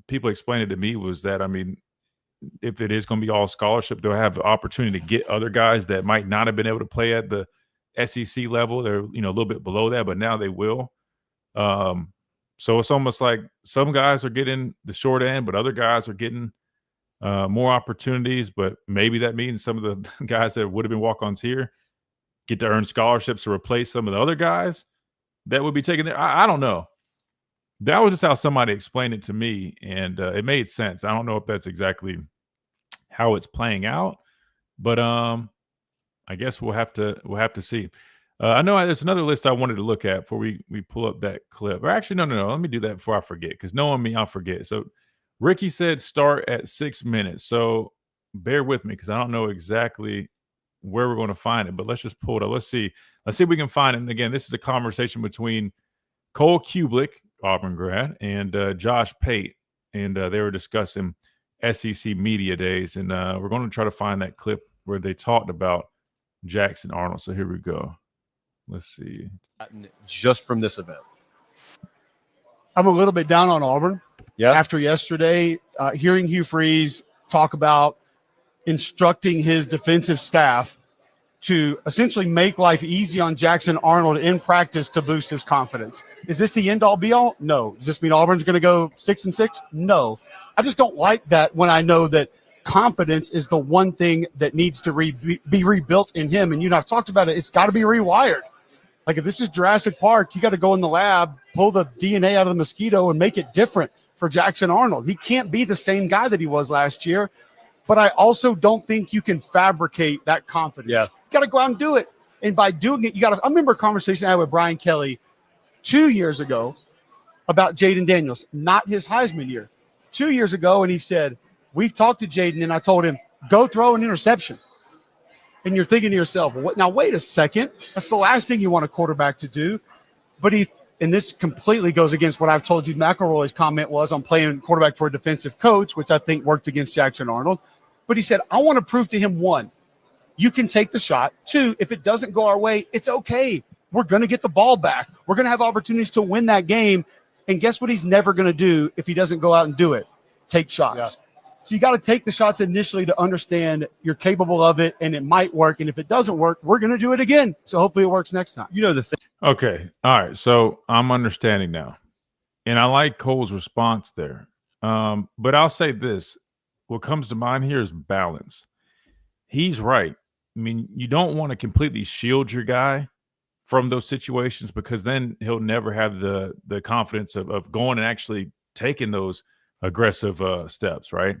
people explained it to me was that, I mean, if it is going to be all scholarship, they'll have the opportunity to get other guys that might not have been able to play at the SEC level. They're, a little bit below that, but now they will. So it's almost like some guys are getting the short end, but other guys are getting more opportunities. But maybe that means some of the guys that would have been walk-ons here get to earn scholarships to replace some of the other guys that would be taken there. I don't know. That was just how somebody explained it to me, and it made sense. I don't know if that's exactly how it's playing out, but I guess we'll have to see. I know there's another list I wanted to look at before we pull up that clip. Or actually, no. Let me do that before I forget, because knowing me, I'll forget. So Ricky said start at 6 minutes. So bear with me, because I don't know exactly where we're going to find it, but let's just pull it up. Let's see if we can find it. And again, this is a conversation between Cole Kublick, Auburn grad, and Josh Pate, and they were discussing SEC media days, and we're going to try to find that clip where they talked about Jackson Arnold. So here we go. Let's see. Just from this event, I'm a little bit down on Auburn. Yeah. After yesterday, hearing Hugh Freeze talk about instructing his defensive staff to essentially make life easy on Jackson Arnold in practice to boost his confidence. Is this the end-all be-all? No. Does this mean Auburn's going to go 6-6? No. I just don't like that when I know that confidence is the one thing that needs to be rebuilt in him. And I've talked about it. It's got to be rewired. Like, if this is Jurassic Park, you got to go in the lab, pull the DNA out of the mosquito, and make it different for Jackson Arnold. He can't be the same guy that he was last year. But I also don't think you can fabricate that confidence. Yeah. You got to go out and do it. And by doing it, I remember a conversation I had with Brian Kelly 2 years ago about Jaden Daniels, not his Heisman year. 2 years ago, and he said, we've talked to Jaden, and I told him, go throw an interception. And you're thinking to yourself, now wait a second. That's the last thing you want a quarterback to do. But and this completely goes against what I've told you McElroy's comment was on playing quarterback for a defensive coach, which I think worked against Jackson Arnold. But he said, I want to prove to him, 1, you can take the shot. 2, if it doesn't go our way, it's okay. We're going to get the ball back. We're going to have opportunities to win that game. And guess what he's never going to do if he doesn't go out and do it? Take shots. Yeah. So you got to take the shots initially to understand you're capable of it, and it might work. And if it doesn't work, we're going to do it again. So hopefully it works next time. The thing. Okay. All right. So I'm understanding now. And I like Cole's response there. But I'll say this. What comes to mind here is balance. He's right. I mean, you don't want to completely shield your guy from those situations, because then he'll never have the confidence of going and actually taking those aggressive steps, right?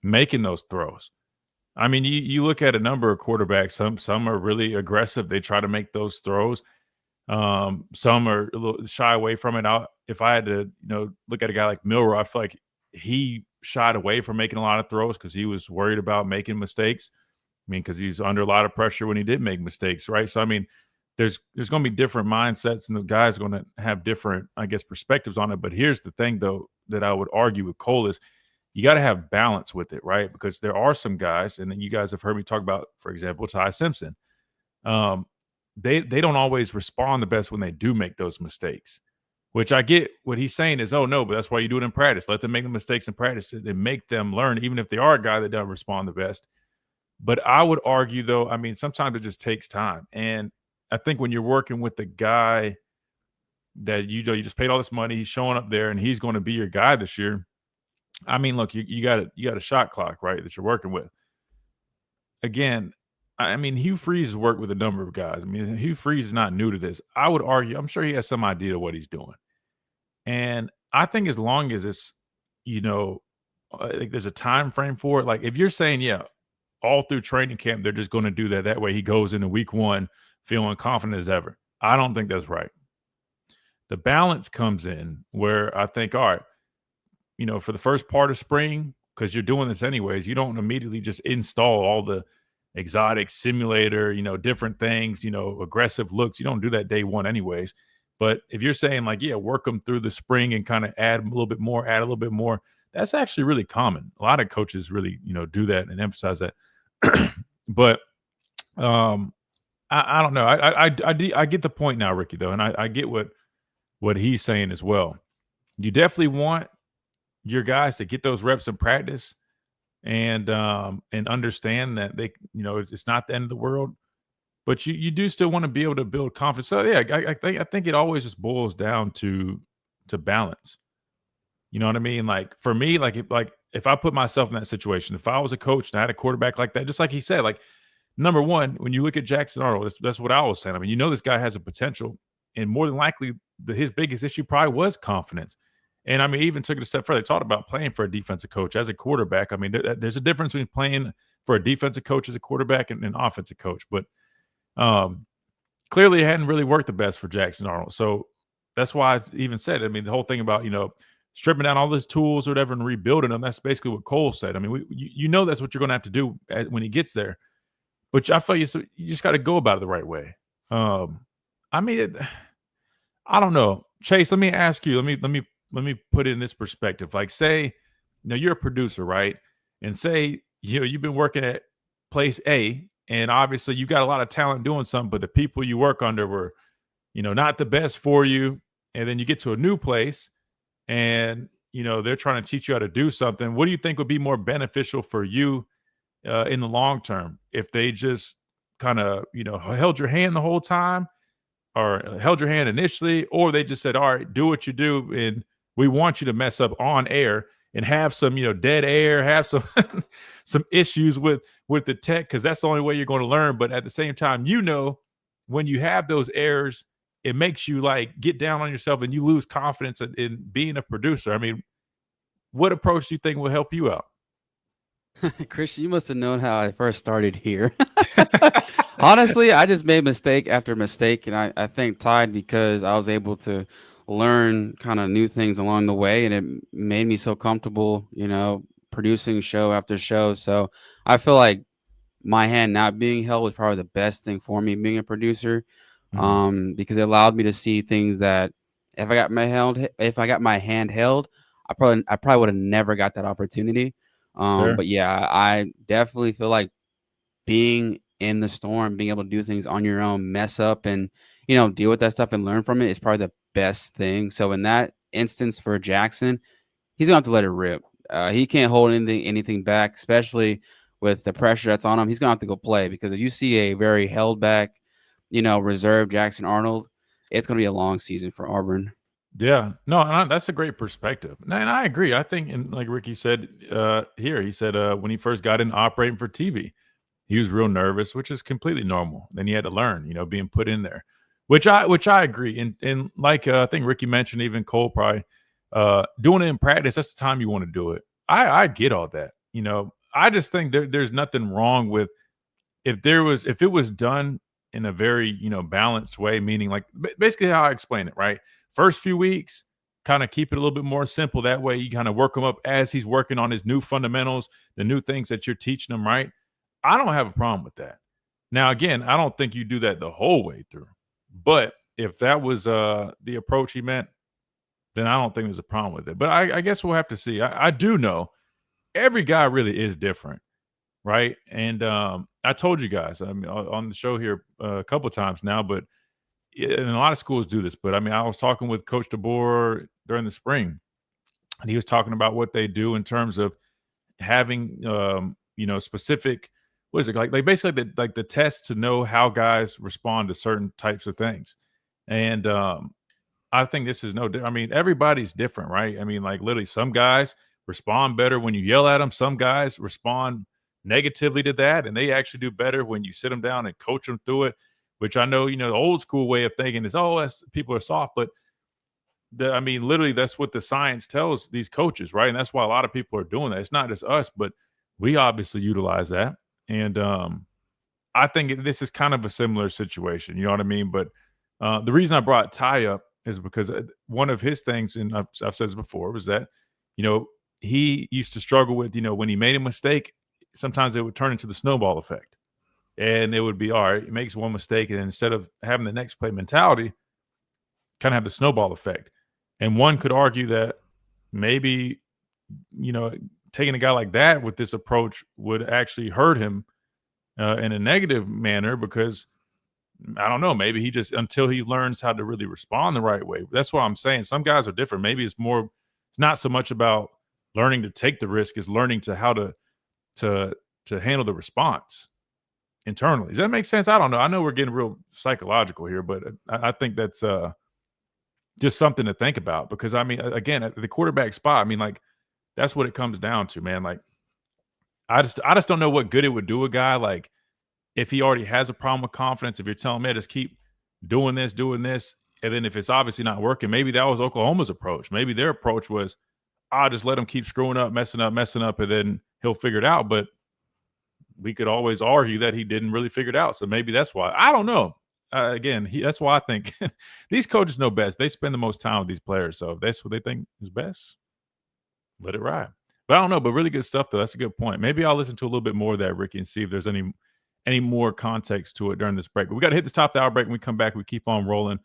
Making those throws. I mean, you look at a number of quarterbacks. Some are really aggressive. They try to make those throws. Some are a little shy away from it. If I had to, look at a guy like Milroe, I feel like he shied away from making a lot of throws because he was worried about making mistakes. I mean, because he's under a lot of pressure when he did make mistakes, right? So, I mean, there's going to be different mindsets, and the guys are going to have different, I guess, perspectives on it. But here's the thing, though, that I would argue with Cole is you got to have balance with it, right? Because there are some guys, and you guys have heard me talk about, for example, Ty Simpson. They don't always respond the best when they do make those mistakes, which I get what he's saying is, oh, no, but that's why you do it in practice. Let them make the mistakes in practice and make them learn, even if they are a guy that doesn't respond the best. But I would argue, though, I mean, sometimes it just takes time. And I think when you're working with the guy that you just paid all this money, he's showing up there and he's going to be your guy this year. I mean, look, you got a shot clock, right, that you're working with. Again, I mean, Hugh Freeze has worked with a number of guys. I mean, Hugh Freeze is not new to this. I would argue, I'm sure he has some idea of what he's doing. And I think as long as it's, like there's a time frame for it. Like if you're saying, yeah, all through training camp, they're just going to do that. That way he goes into week 1 feeling confident as ever. I don't think that's right. The balance comes in where I think, all right, for the first part of spring, because you're doing this anyways, you don't immediately just install all the exotic simulator, different things, aggressive looks. You don't do that day 1 anyways. But if you're saying like, yeah, work them through the spring and kind of add a little bit more, that's actually really common. A lot of coaches really, do that and emphasize that. But I don't know. I get the point now, Ricky, though. And I get what he's saying as well. You definitely want your guys to get those reps in practice and understand that they, it's not the end of the world. But you do still want to be able to build confidence. So yeah, I think it always just boils down to balance. You know what I mean? Like for me, if I put myself in that situation, if I was a coach and I had a quarterback like that, just like he said, like number one, when you look at Jackson Arnold, that's what I was saying. I mean, this guy has a potential, and more than likely, his biggest issue probably was confidence. And I mean, even took it a step further. They talked about playing for a defensive coach as a quarterback. I mean, there's a difference between playing for a defensive coach as a quarterback and an offensive coach. But clearly, it hadn't really worked the best for Jackson Arnold. So that's why I even said, I mean, the whole thing about, stripping down all his tools or whatever and rebuilding them, that's basically what Cole said. I mean, that's what you're going to have to do when he gets there. But I feel you just got to go about it the right way. I mean, I don't know. Chase, let me ask you, let me put it in this perspective. Like, say, you're a producer, right? And say, you've been working at place A, and obviously you got a lot of talent doing something, but the people you work under were, not the best for you. And then you get to a new place and, they're trying to teach you how to do something. What do you think would be more beneficial for you in the long term? If they just kind of, held your hand the whole time, or held your hand initially, or they just said, all right, do what you do, and we want you to mess up on air and have some, dead air, have some some issues with the tech, because that's the only way you're going to learn. But at the same time, when you have those errors, it makes you like get down on yourself and you lose confidence in being a producer. I mean, what approach do you think will help you out? Christian, you must have known how I first started here. Honestly, I just made mistake after mistake, and I think tied because I was able to learn kind of new things along the way, and it made me so comfortable, producing show after show. So I feel like my hand not being held was probably the best thing for me being a producer, because it allowed me to see things that if I got my hand held, I probably would have never got that opportunity. Sure. But yeah, I definitely feel like being in the storm, being able to do things on your own, mess up and, deal with that stuff and learn from it is probably the best thing. So in that instance for Jackson, he's going to have to let it rip. He can't hold anything back, especially with the pressure that's on him. He's going to have to go play, because if you see a very held back, reserved Jackson Arnold, it's going to be a long season for Auburn. Yeah, no, that's a great perspective. And I agree. I think, and like Ricky said he said when he first got into operating for TV, he was real nervous, which is completely normal. Then he had to learn, being put in there, which I agree. And like I think Ricky mentioned, even Cole probably doing it in practice, that's the time you want to do it. I get all that. I just think there's nothing wrong with if it was done in a very, balanced way, meaning like basically how I explain it, right? First few weeks, kind of keep it a little bit more simple. That way you kind of work him up as he's working on his new fundamentals, the new things that you're teaching him, right? I don't have a problem with that. Now, again, I don't think you do that the whole way through. But if that was the approach he meant, then I don't think there's a problem with it. But I guess we'll have to see. I do know every guy really is different, right? And I told you guys, I mean, on the show here a couple of times now, but and a lot of schools do this. But I mean, I was talking with Coach DeBoer during the spring, and he was talking about what they do in terms of having, specific. What is it like? Like basically, the test to know how guys respond to certain types of things, and I think this is no different. I mean, everybody's different, right? I mean, like literally, some guys respond better when you yell at them. Some guys respond negatively to that, and they actually do better when you sit them down and coach them through it. Which I know, the old school way of thinking is, oh, people are soft, but I mean, literally, that's what the science tells these coaches, right? And that's why a lot of people are doing that. It's not just us, but we obviously utilize that. And I think this is kind of a similar situation. You know what I mean? But the reason I brought Ty up is because one of his things, and I've said this before, was that, he used to struggle with, when he made a mistake, sometimes it would turn into the snowball effect. And it would be, all right, he makes one mistake, and instead of having the next play mentality, kind of have the snowball effect. And one could argue that maybe, taking a guy like that with this approach would actually hurt him in a negative manner because, I don't know, maybe he just, until he learns how to really respond the right way. That's what I'm saying. Some guys are different. Maybe it's not so much about learning to take the risk as learning to how to handle the response internally. Does that make sense? I don't know. I know we're getting real psychological here, but I think that's just something to think about because, I mean, again, at the quarterback spot, I mean, like, that's what it comes down to, man. Like, I just don't know what good it would do a guy, like, if he already has a problem with confidence, if you're telling me just keep doing this, and then if it's obviously not working, maybe that was Oklahoma's approach. Maybe their approach was, I'll just let him keep screwing up, messing up, and then he'll figure it out. But we could always argue that he didn't really figure it out. So maybe that's why. I don't know. Again, that's why I think these coaches know best. They spend the most time with these players. So if that's what they think is best, let it ride. But I don't know. But really good stuff, though. That's a good point. Maybe I'll listen to a little bit more of that, Ricky, and see if there's any more context to it during this break. But we got to hit the top of the hour break. When we come back, we keep on rolling.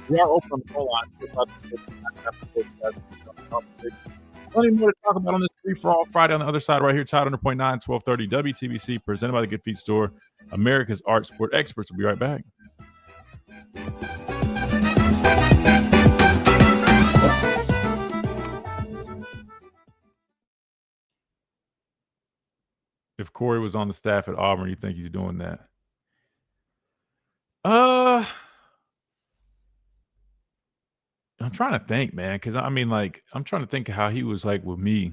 We are open on the phone line. Plenty more to talk about on this free-for-all Friday on the other side right here. Tide 100.9, 1230 WTBC, presented by the Good Feet Store, America's Art Sport Experts. We'll be right back. If Corey was on the staff at Auburn, you think he's doing that? I'm trying to think, man, because I mean, like, I'm trying to think of how he was like with me.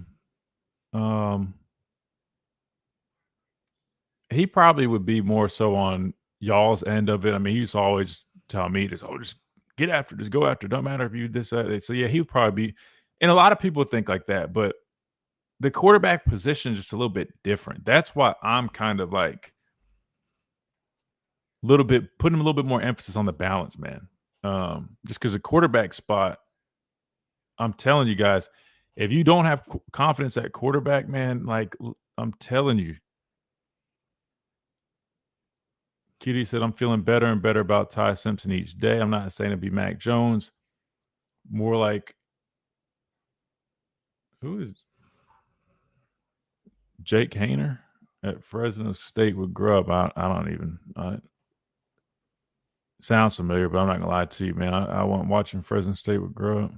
He probably would be more so on y'all's end of it. I mean, he used to always tell me, just get after, just go after. Don't matter if you this, that. So yeah, he would probably be. And a lot of people think like that, but the quarterback position is just a little bit different. That's why I'm kind of like putting a little bit more emphasis on the balance, man. Just because the quarterback spot, I'm telling you guys, if you don't have confidence at quarterback, man, like I'm telling you. Kitty said, I'm feeling better and better about Ty Simpson each day. I'm not saying it'd be Mac Jones. More like, who is Jake Hayner at Fresno State with Grubb? I don't even. Sounds familiar, but I'm not going to lie to you, man. I wasn't watching Fresno State with Grubb.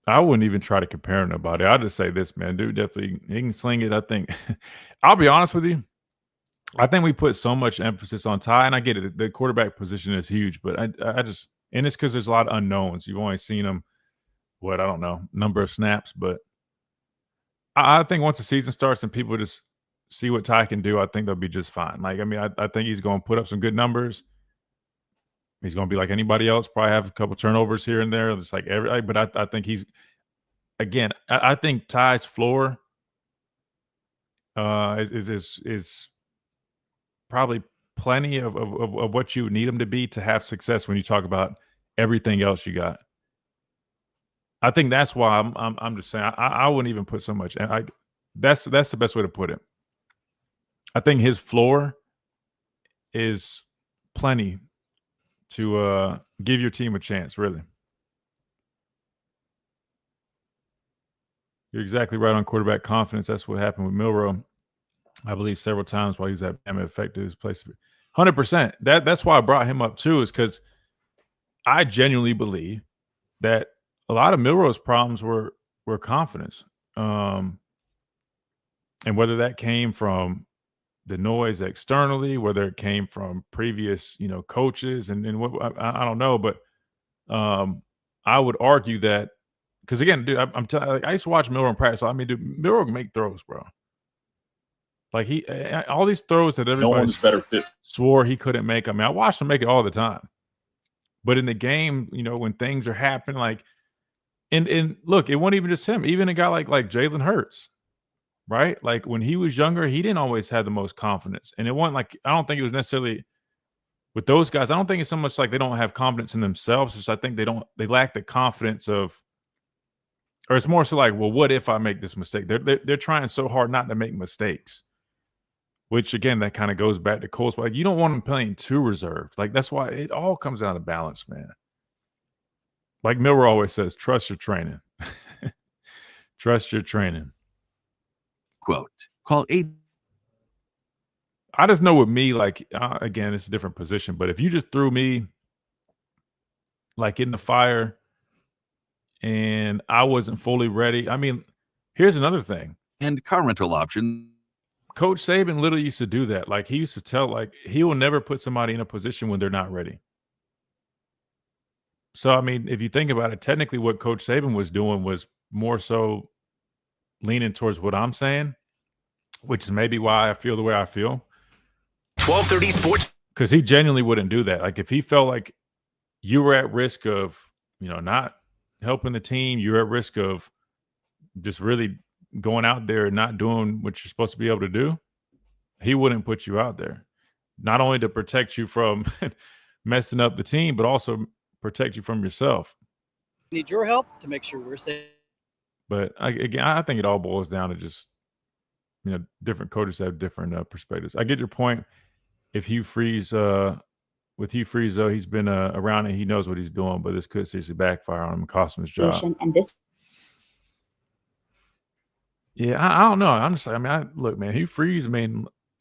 I wouldn't even try to compare nobody. I'd just say this, man. Dude, definitely, he can sling it. I think, I'll be honest with you. I think we put so much emphasis on Ty, and I get it. The quarterback position is huge, but I just, and it's because there's a lot of unknowns. You've only seen him, I don't know, number of snaps, but I think once the season starts and people just see what Ty can do, I think they'll be just fine. Like, I mean, I think he's going to put up some good numbers. He's going to be like anybody else, probably have a couple turnovers here and there. It's like but I think he's, again, I think Ty's floor is probably plenty of what you need him to be to have success when you talk about everything else you got. I think that's why I'm just saying I wouldn't even put so much. That's the best way to put it. I think his floor is plenty to give your team a chance, really. You're exactly right on quarterback confidence. That's what happened with Milroe, I believe, several times while he was at Bama. Affected his place. 100%. That's why I brought him up too, is because I genuinely believe that a lot of Milroe's problems were confidence, and whether that came from the noise externally, whether it came from previous, coaches, and what I don't know, but I would argue that. Because again, dude, I'm telling. I used to watch Milroe in practice. So, I mean, dude, Milroe can make throws, bro. Like all these throws that everybody better fit. swore he couldn't make. I mean, I watched him make it all the time. But in the game, when things are happening, like, and look, it wasn't even just him. Even a guy like Jalen Hurts, right? Like when he was younger, he didn't always have the most confidence, and it wasn't like I don't think it was necessarily with those guys. I don't think it's so much like they don't have confidence in themselves. It's just I think they lack the confidence of. Or it's more so like, well, what if I make this mistake? They're trying so hard not to make mistakes, which again, that kind of goes back to Cole's. Like, you don't want them playing too reserved. Like that's why it all comes down to balance, man. Like Milroe always says, trust your training. Trust your training. Quote, call 8. I just know with me, like again, it's a different position, but if you just threw me like in the fire and I wasn't fully ready. I mean, here's another thing. And car rental option. Coach Saban literally used to do that. Like he used to tell, like he will never put somebody in a position when they're not ready. So, I mean, if you think about it, technically what Coach Saban was doing was more so leaning towards what I'm saying, which is maybe why I feel the way I feel. 1230 Sports. Because he genuinely wouldn't do that. Like if he felt like you were at risk of, not helping the team, you're at risk of just really going out there and not doing what you're supposed to be able to do, he wouldn't put you out there. Not only to protect you from messing up the team, but also protect you from yourself. Need your help to make sure we're safe. But I think it all boils down to just, different coaches have different perspectives. I get your point. If Hugh Freeze, with Hugh Freeze, though, he's been around and he knows what he's doing, but this could seriously backfire on him and cost him his job. And this. Yeah, I don't know. I'm just, look, man, Hugh Freeze,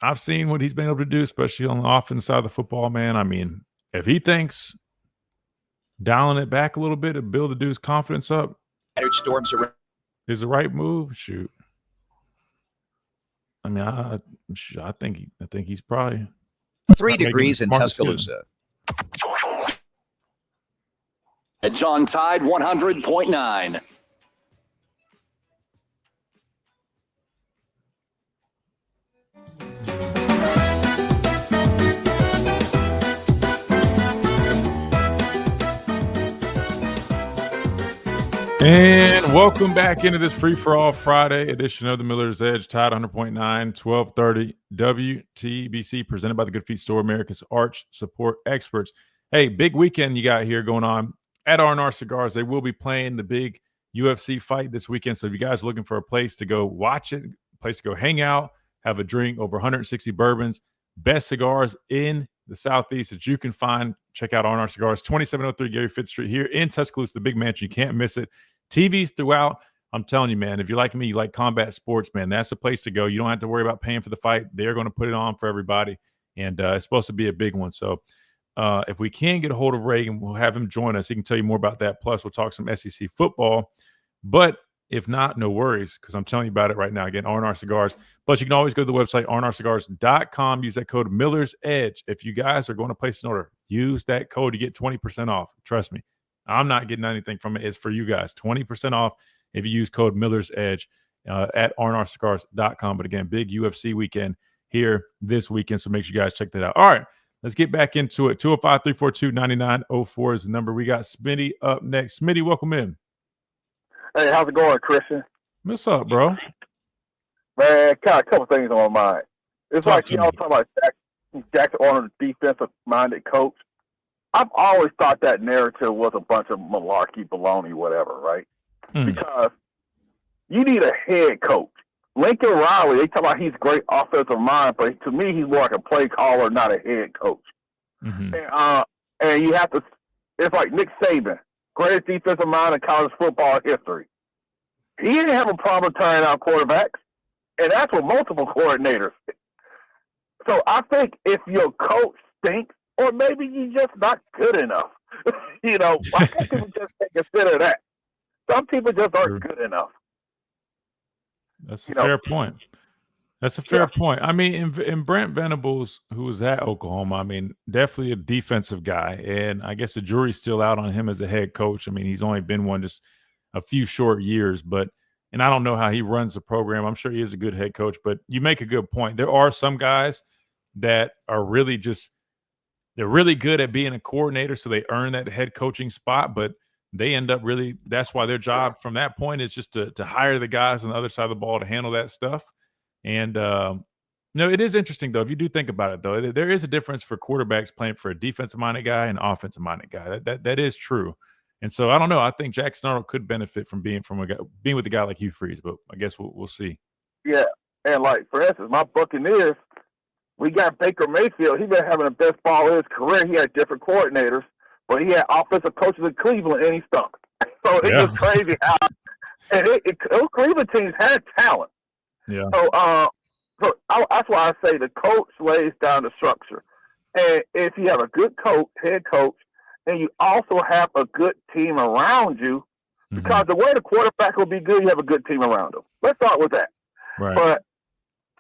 I've seen what he's been able to do, especially on the offense side of the football, man. I mean, if he thinks dialing it back a little bit to build the dude's confidence up Storms around. is the right move, shoot. I mean, I think he's probably 3 degrees in Tuscaloosa. At John Tide 100.9. And welcome back into this free-for-all Friday edition of the Miller's Edge, Tide 100.9, 1230 WTBC, presented by the Good Feet Store, America's arch support experts. Hey, big weekend you got here going on at R&R Cigars. They will be playing the big UFC fight this weekend. So if you guys are looking for a place to go watch it, a place to go hang out, have a drink, over 160 bourbons, best cigars in the Southeast that you can find, check out R&R Cigars, 2703 Gary Fitz Street here in Tuscaloosa, the big mansion. You can't miss it. TVs throughout. I'm telling you, man, if you're like me, you like combat sports, man, that's the place to go. You don't have to worry about paying for the fight. They're going to put it on for everybody, and it's supposed to be a big one. So if we can get a hold of Reagan, we'll have him join us. He can tell you more about that. Plus, we'll talk some SEC football. But if not, no worries, because I'm telling you about it right now. Again, R&R Cigars. Plus, you can always go to the website, rnrcigars.com. Use that code Miller's Edge. If you guys are going to place an order, use that code to get 20% off. Trust me. I'm not getting anything from it. It's for you guys. 20% off if you use code Miller's Edge at rnrcigars.com. But again, big UFC weekend here this weekend, so make sure you guys check that out. All right, let's get back into it. 205-342-9904 is the number. We got Smitty up next. Smitty, welcome in. Hey, how's it going, Christian? What's up, bro? Man, kind of a couple things on my mind. It's like, talking about Jack Arnold, defensive-minded coach. I've always thought that narrative was a bunch of malarkey, baloney, whatever, right? Because you need a head coach. Lincoln Riley, they talk about he's great offensive mind, but to me, he's more like a play caller, not a head coach. Mhm. And you have to. It's like Nick Saban, greatest defensive mind in college football history. He didn't have a problem turning out quarterbacks, and that's with multiple coordinators. So I think if your coach stinks, or maybe you're just not good enough, I think people just consider that. Some people just aren't good enough. That's a fair point. That's a fair point. I mean, in Brent Venables, who was at Oklahoma, I mean, definitely a defensive guy. And I guess the jury's still out on him as a head coach. I mean, he's only been one just a few short years, and I don't know how he runs the program. I'm sure he is a good head coach, but you make a good point. There are some guys that are really they're really good at being a coordinator, so they earn that head coaching spot, but they end up that's why their job from that point is just to hire the guys on the other side of the ball to handle that stuff. And it is interesting though. If you do think about it though, there is a difference for quarterbacks playing for a defensive-minded guy and offensive-minded guy. That is true. And so I don't know. I think Jackson Arnold could benefit from being with a guy like Hugh Freeze, but I guess we'll see. Yeah, and like for instance, my Buccaneers, we got Baker Mayfield. He's been having the best ball of his career. He had different coordinators, but he had offensive coaches in Cleveland, and he stunk. So it's just crazy how. And those Cleveland teams had talent. Yeah. So that's why I say the coach lays down the structure. And if you have a good head coach, and you also have a good team around you, because the way the quarterback will be good, you have a good team around him. Let's start with that. Right. But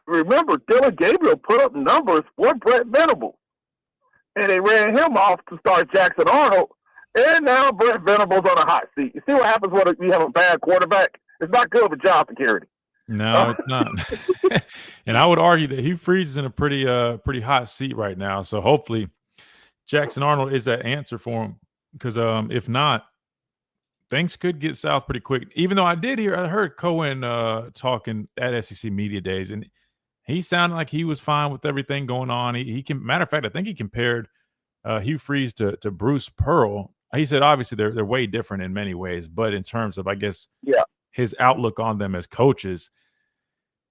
remember, Dylan Gabriel put up numbers for Brent Venables, and they ran him off to start Jackson Arnold, and now Brent Venables on a hot seat. You see what happens when you have a bad quarterback? It's not good for job security. No, it's not. And I would argue that Hugh Freeze is in a pretty hot seat right now. So hopefully Jackson Arnold is that answer for him. Because if not, things could get south pretty quick. Even though I heard Cohen talking at SEC Media Days, and he sounded like he was fine with everything going on. Matter of fact, I think he compared Hugh Freeze to Bruce Pearl. He said obviously they're way different in many ways, but in terms of his outlook on them as coaches,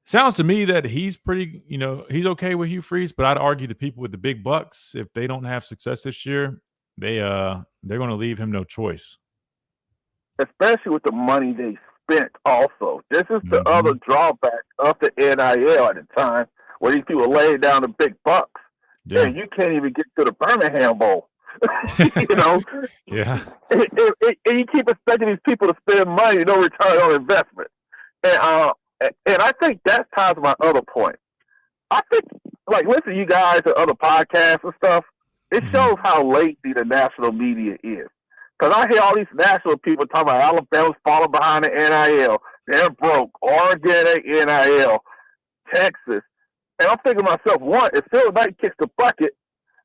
sounds to me that he's pretty, he's okay with Hugh Freeze. But I'd argue the people with the big bucks, if they don't have success this year, they're going to leave him no choice. Especially with the money they spent. Also, this is the other drawback of the NIL at the time, where these people laid down the big bucks, and you can't even get to the Birmingham Bowl. Yeah. And you keep expecting these people to spend money, no return on investment. And I think that ties to my other point. I think, listen to you guys and other podcasts and stuff, it shows how lazy the national media is. Because I hear all these national people talking about Alabama's falling behind the NIL. They're broke. Oregon ain't NIL. Texas. And I'm thinking to myself, one, if Phil Knight kicks the bucket,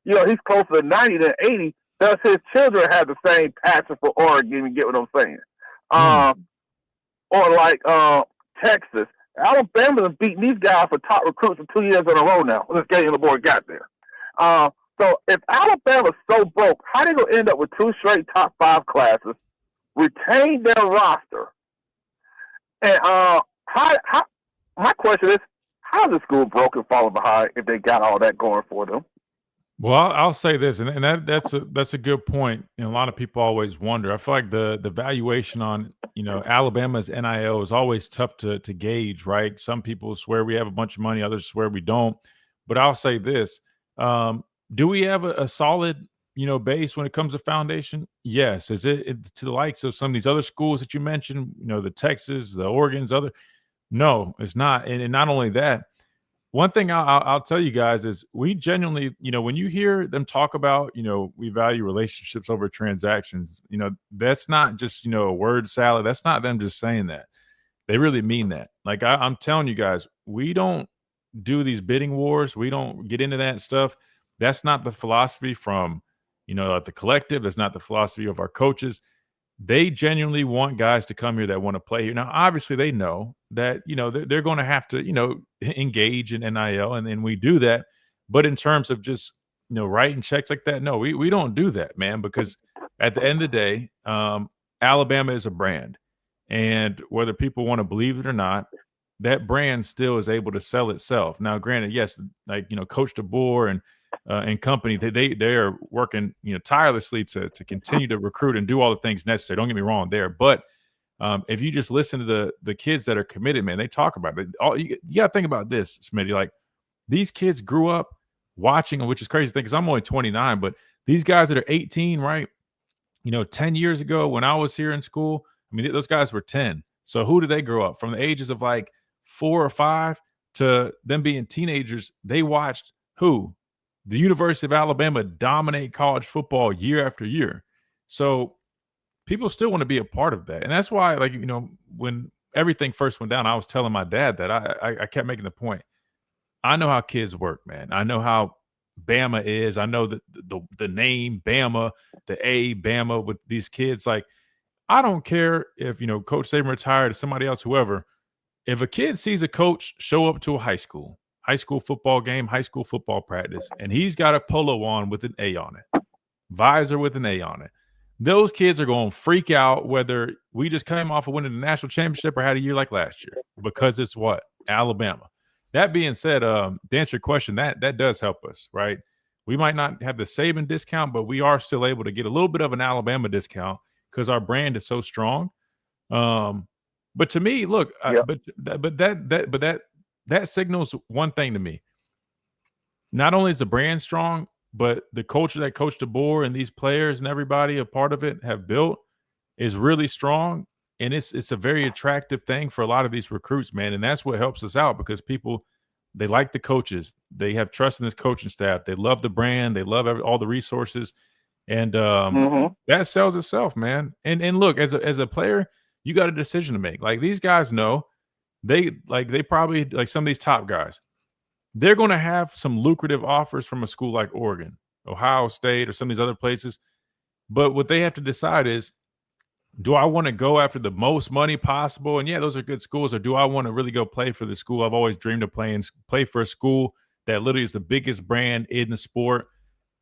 he's closer to 90 than 80. Does his children have the same passion for Oregon? You get what I'm saying? Or Texas. Alabama's been beating these guys for top recruits for 2 years in a row now. This game the board got there. So if Alabama's so broke, how they gonna end up with 2 straight top 5 classes, retain their roster? And my question is, how is the school broke and falling behind if they got all that going for them? Well, I'll say this, and that's a good point. And a lot of people always wonder. I feel like the valuation on Alabama's NIL is always tough to gauge, right? Some people swear we have a bunch of money, others swear we don't. But I'll say this: do we have a solid base when it comes to foundation? Yes. Is it to the likes of some of these other schools that you mentioned? The Texas, the Oregons, other? No, it's not. And not only that. One thing I'll tell you guys is we genuinely, when you hear them talk about, we value relationships over transactions, that's not just, a word salad. That's not them just saying that. They really mean that. Like I'm telling you guys, we don't do these bidding wars. We don't get into that stuff. That's not the philosophy from, the collective. That's not the philosophy of our coaches. They genuinely want guys to come here that want to play here. Now, obviously, they know that, they're going to have to, engage in NIL, and then we do that. But in terms of just, writing checks like that, no, we don't do that, man, because at the end of the day, Alabama is a brand. And whether people want to believe it or not, that brand still is able to sell itself. Now, granted, yes, like, Coach DeBoer and and company, they are working tirelessly to continue to recruit and do all the things necessary. Don't get me wrong there, but if you just listen to the kids that are committed, man, they talk about it. You got to think about this, Smitty. Like, these kids grew up watching, which is crazy thing because I'm only 29, but these guys that are 18, right? 10 years ago when I was here in school, I mean, those guys were 10. So who did they grow up from the ages of like 4 or 5 to them being teenagers? They watched who? The University of Alabama dominate college football year after year. So people still want to be a part of that. And that's why, like, when everything first went down, I was telling my dad that I kept making the point. I know how kids work, man. I know how Bama is. I know that the name Bama, the A Bama with these kids. Like, I don't care if, Coach Saban retired or somebody else, whoever. If a kid sees a coach show up to a high school football game, high school football practice, and he's got a polo on with an A on it, visor with an A on it, those kids are going to freak out whether we just came off of winning the national championship or had a year like last year, because it's what? Alabama. That being said, to answer your question, that does help us, right? We might not have the Saban discount, but we are still able to get a little bit of an Alabama discount because our brand is so strong. But to me, look, that signals one thing to me. Not only is the brand strong, but the culture that Coach DeBoer and these players and everybody a part of it have built is really strong. And it's a very attractive thing for a lot of these recruits, man. And that's what helps us out, because people, they like the coaches. They have trust in this coaching staff. They love the brand. They love all the resources. And that sells itself, man. And look, as a player, you got a decision to make. Like, these guys know they probably, like some of these top guys, they're going to have some lucrative offers from a school like Oregon, Ohio State, or some of these other places. But what they have to decide is, do I want to go after the most money possible? And yeah, those are good schools. Or do I want to really go play for the school I've always dreamed of playing, play for a school that literally is the biggest brand in the sport?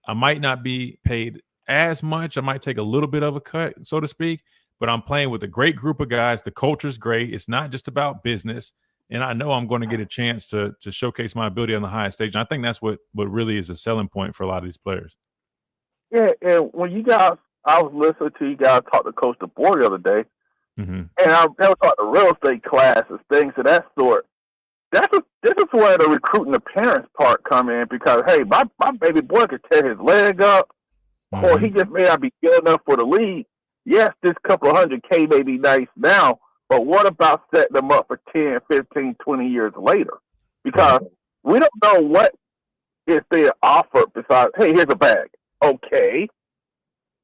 I might not be paid as much. I might take a little bit of a cut, so to speak, but I'm playing with a great group of guys. The culture's great. It's not just about business. And I know I'm going to get a chance to showcase my ability on the highest stage. And I think that's what really is a selling point for a lot of these players. Yeah, and when you guys, I was listening to you guys talk to Coach DeBoer the other day, and I was talking to real estate classes, things of that sort. This is where the recruiting the parents part come in, because, hey, my baby boy could tear his leg up, or he just may not be good enough for the league. Yes, this couple of $100K may be nice now, but what about setting them up for 10, 15, 20 years later? Because we don't know what is being offered besides, hey, here's a bag. Okay.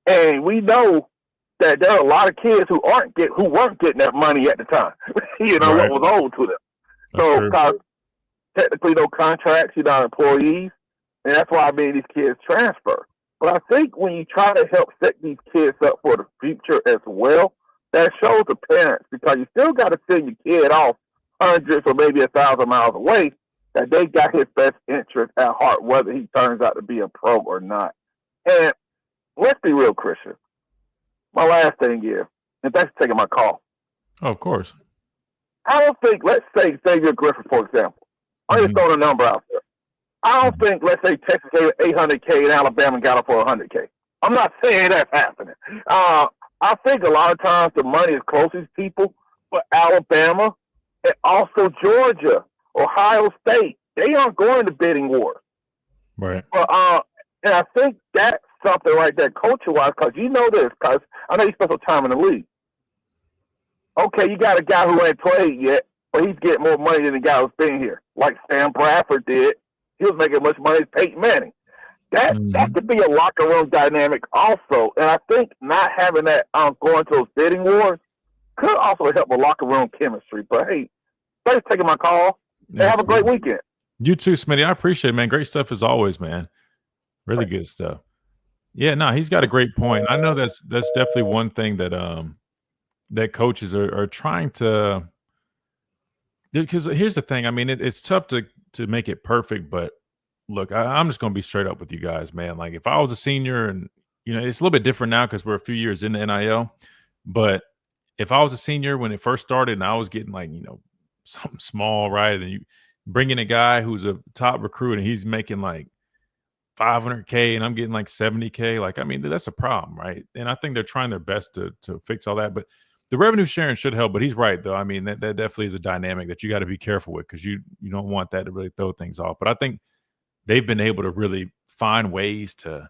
And we know that there are a lot of kids who weren't getting that money at the time. What was owed to them. So, because technically no contracts, you're not employees, and that's why I made these kids transfer. But I think when you try to help set these kids up for the future as well, that shows the parents, because you still got to send your kid off hundreds or maybe 1,000 miles away, that they got his best interest at heart, whether he turns out to be a pro or not. And let's be real, Christian. My last thing is, and thanks for taking my call. Oh, of course. I don't think, let's say Xavier Griffin, for example. I'm just throwing a number out there. I don't think, let's say Texas gave $800K and Alabama got it for $100K. I'm not saying that's happening. I think a lot of times the money is closest people, but Alabama and also Georgia, Ohio State, they aren't going to bidding wars. Right. But, and I think that's something right there, culture-wise, because you know this, because I know you spent some time in the league. Okay, you got a guy who ain't played yet, but he's getting more money than the guy who's been here, like Sam Bradford did. He was making as much money as Peyton Manning. That could be a locker room dynamic also. And I think not having that going to those bidding wars could also help with locker room chemistry. But, hey, thanks for taking my call, and have a great weekend. You too, Smitty. I appreciate it, man. Great stuff as always, man. Really good stuff. Yeah, no, he's got a great point. I know that's definitely one thing that that coaches are trying to, because here's the thing. I mean, it's tough to make it perfect, but look, I'm just going to be straight up with you guys, man. Like, if I was a senior, and it's a little bit different now because we're a few years into NIL, but if I was a senior when it first started and I was getting like, something small, right? And you bring in a guy who's a top recruit and he's making like $500K and I'm getting like $70K. Like, I mean, that's a problem, right? And I think they're trying their best to fix all that. But the revenue sharing should help. But he's right, though. I mean, that definitely is a dynamic that you got to be careful with because you don't want that to really throw things off. But I think they've been able to really find ways to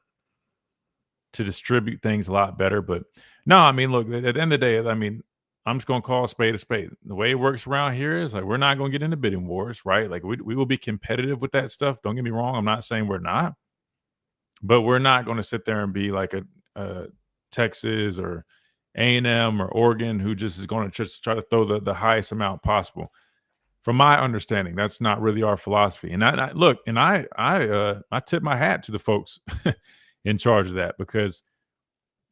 distribute things a lot better. But no, I mean, look, at the end of the day, I mean, I'm just going to call a spade a spade. The way it works around here is like we're not going to get into bidding wars, right? Like we will be competitive with that stuff. Don't get me wrong. I'm not saying we're not. But we're not going to sit there and be like a Texas or A&M or Oregon who just is going to just try to throw the highest amount possible. From my understanding, that's not really our philosophy. And I tip my hat to the folks in charge of that because,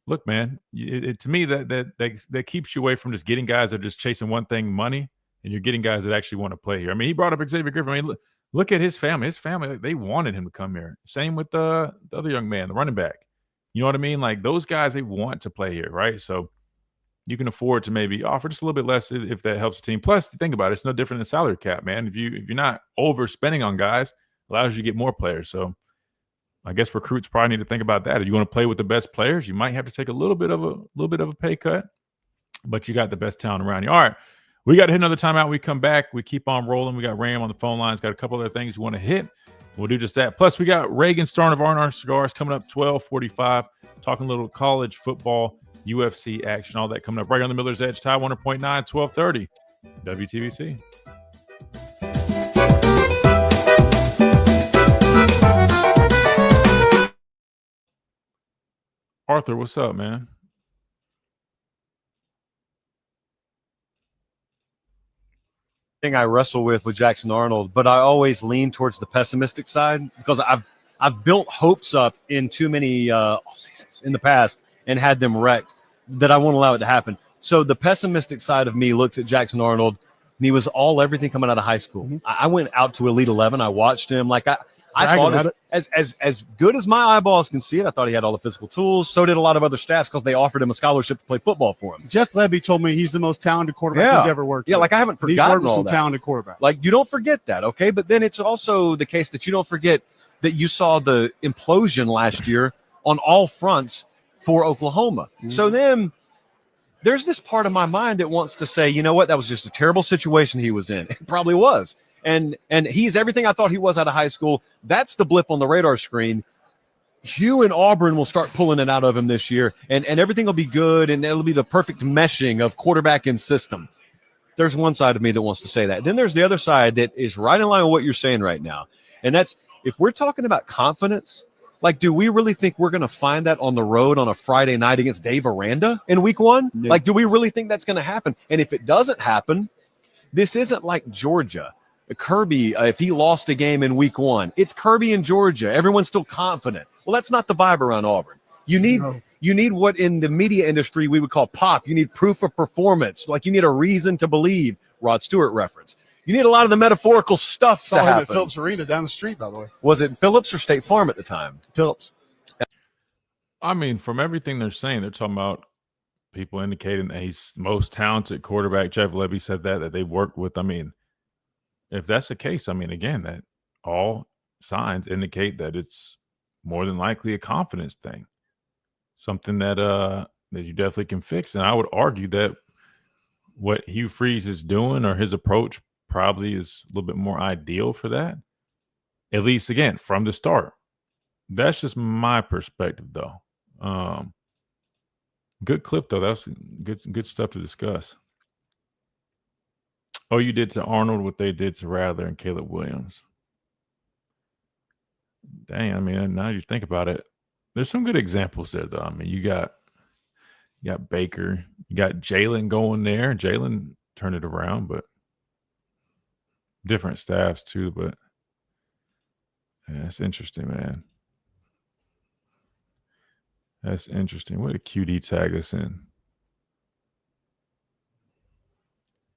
look, man, to me that keeps you away from just getting guys that are just chasing one thing, money, and you're getting guys that actually want to play here. I mean, he brought up Xavier Griffin. I mean, look at his family. His family, they wanted him to come here. Same with the other young man, the running back. You know what I mean? Like those guys, they want to play here, right? So you can afford to maybe offer just a little bit less if that helps the team. Plus, think about it, it's no different than salary cap, man. If you're not overspending on guys, it allows you to get more players. So I guess recruits probably need to think about that. If you want to play with the best players, you might have to take a little bit of a pay cut, but you got the best talent around you. All right. We got to hit another timeout. We come back. We keep on rolling. We got Ram on the phone lines. Got a couple other things we want to hit. We'll do just that. Plus, we got Reagan Starn of R&R Cigars coming up 12:45, talking a little college football, UFC action, all that coming up right on the Miller's Edge. Tide 100.9, 1230, WTBC. Arthur, what's up, man? Thing I wrestle with Jackson Arnold, but I always lean towards the pessimistic side because I've built hopes up in too many off seasons in the past and had them wrecked that I won't allow it to happen. So the pessimistic side of me looks at Jackson Arnold, and he was everything coming out of high school. Mm-hmm. I went out to Elite 11. I watched him. Like I thought as good as my eyeballs can see it, I thought he had all the physical tools. So did a lot of other staffs because they offered him a scholarship to play football for him. Jeff Lebby told me he's the most talented quarterback he's ever worked with. Like I haven't forgotten he's worked with all some that. Talented quarterbacks. Like you don't forget that, okay? But then it's also the case that you don't forget that you saw the implosion last year on all fronts for Oklahoma. Mm-hmm. So then there's this part of my mind that wants to say, you know what, that was just a terrible situation he was in. It probably was. And he's everything I thought he was out of high school. That's the blip on the radar screen. Hugh and Auburn will start pulling it out of him this year, and everything will be good, and it'll be the perfect meshing of quarterback and system. There's one side of me that wants to say that. Then there's the other side that is right in line with what you're saying right now. And that's, if we're talking about confidence, like, do we really think we're going to find that on the road on a Friday night against Dave Aranda in week one? No. Like, do we really think that's going to happen? And if it doesn't happen, this isn't like Georgia. Kirby, if he lost a game in week one, it's Kirby in Georgia. Everyone's still confident. Well, that's not the vibe around Auburn. You need what in the media industry we would call pop. You need proof of performance. Like you need a reason to believe. Rod Stewart reference. You need a lot of the metaphorical stuff to happen. Saw him at Phillips Arena down the street, by the way. Was it Phillips or State Farm at the time? Phillips. I mean, from everything they're saying, they're talking about people indicating that he's the most talented quarterback. Jeff Lebby said that they worked with. I mean, if that's the case, I mean, again, that all signs indicate that it's more than likely a confidence thing, something that you definitely can fix. And I would argue that what Hugh Freeze is doing or his approach probably is a little bit more ideal for that, at least, again, from the start. That's just my perspective, though. Good clip, though. That's good stuff to discuss. Oh, you did to Arnold what they did to Rattler and Caleb Williams. Dang, I mean, now you think about it, there's some good examples there, though. I mean, you got Baker, you got Jalen going there. Jalen turned it around, but different staffs too. But yeah, it's interesting, man. That's interesting. What a QD tag us in.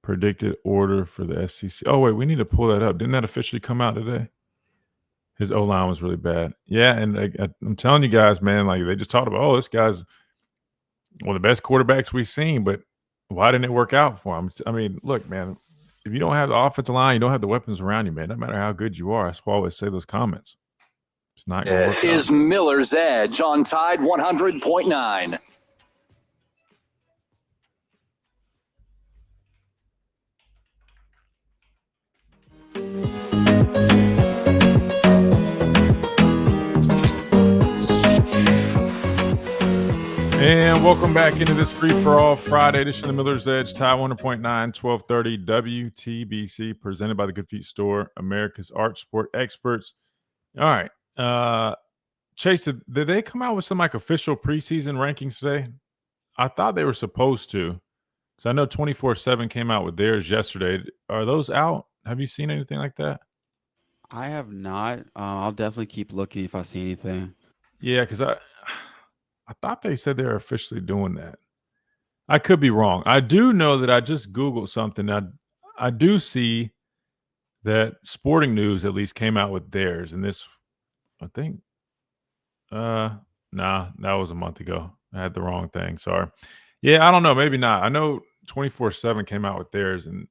Predicted order for the SEC. Oh, wait, we need to pull that up. Didn't that officially come out today? His O-line was really bad. Yeah, and I'm telling you guys, man, like they just talked about, this guy's one of the best quarterbacks we've seen, but why didn't it work out for him? I mean, look, man, if you don't have the offensive line, you don't have the weapons around you, man, no matter how good you are. That's why I always say those comments. It's not going to work Is Miller's Edge on Tide 100.9. And welcome back into this free-for-all Friday edition of Miller's Edge, Tide 100.9, 1230 WTBC, presented by the Good Feet Store, America's Arch Sport Experts. All right. Chase, did they come out with some like official preseason rankings today? I thought they were supposed to, because I know 24/7 came out with theirs yesterday. Are those out? Have you seen anything like that? I have not. I'll definitely keep looking if I see anything. Yeah, because I thought they said they were officially doing that. I could be wrong. I do know that I just Googled something. I do see that Sporting News at least came out with theirs, and this, I think, nah, that was a month ago. I had the wrong thing. Sorry. Yeah, I don't know. Maybe not. I know 24/7 came out with theirs, and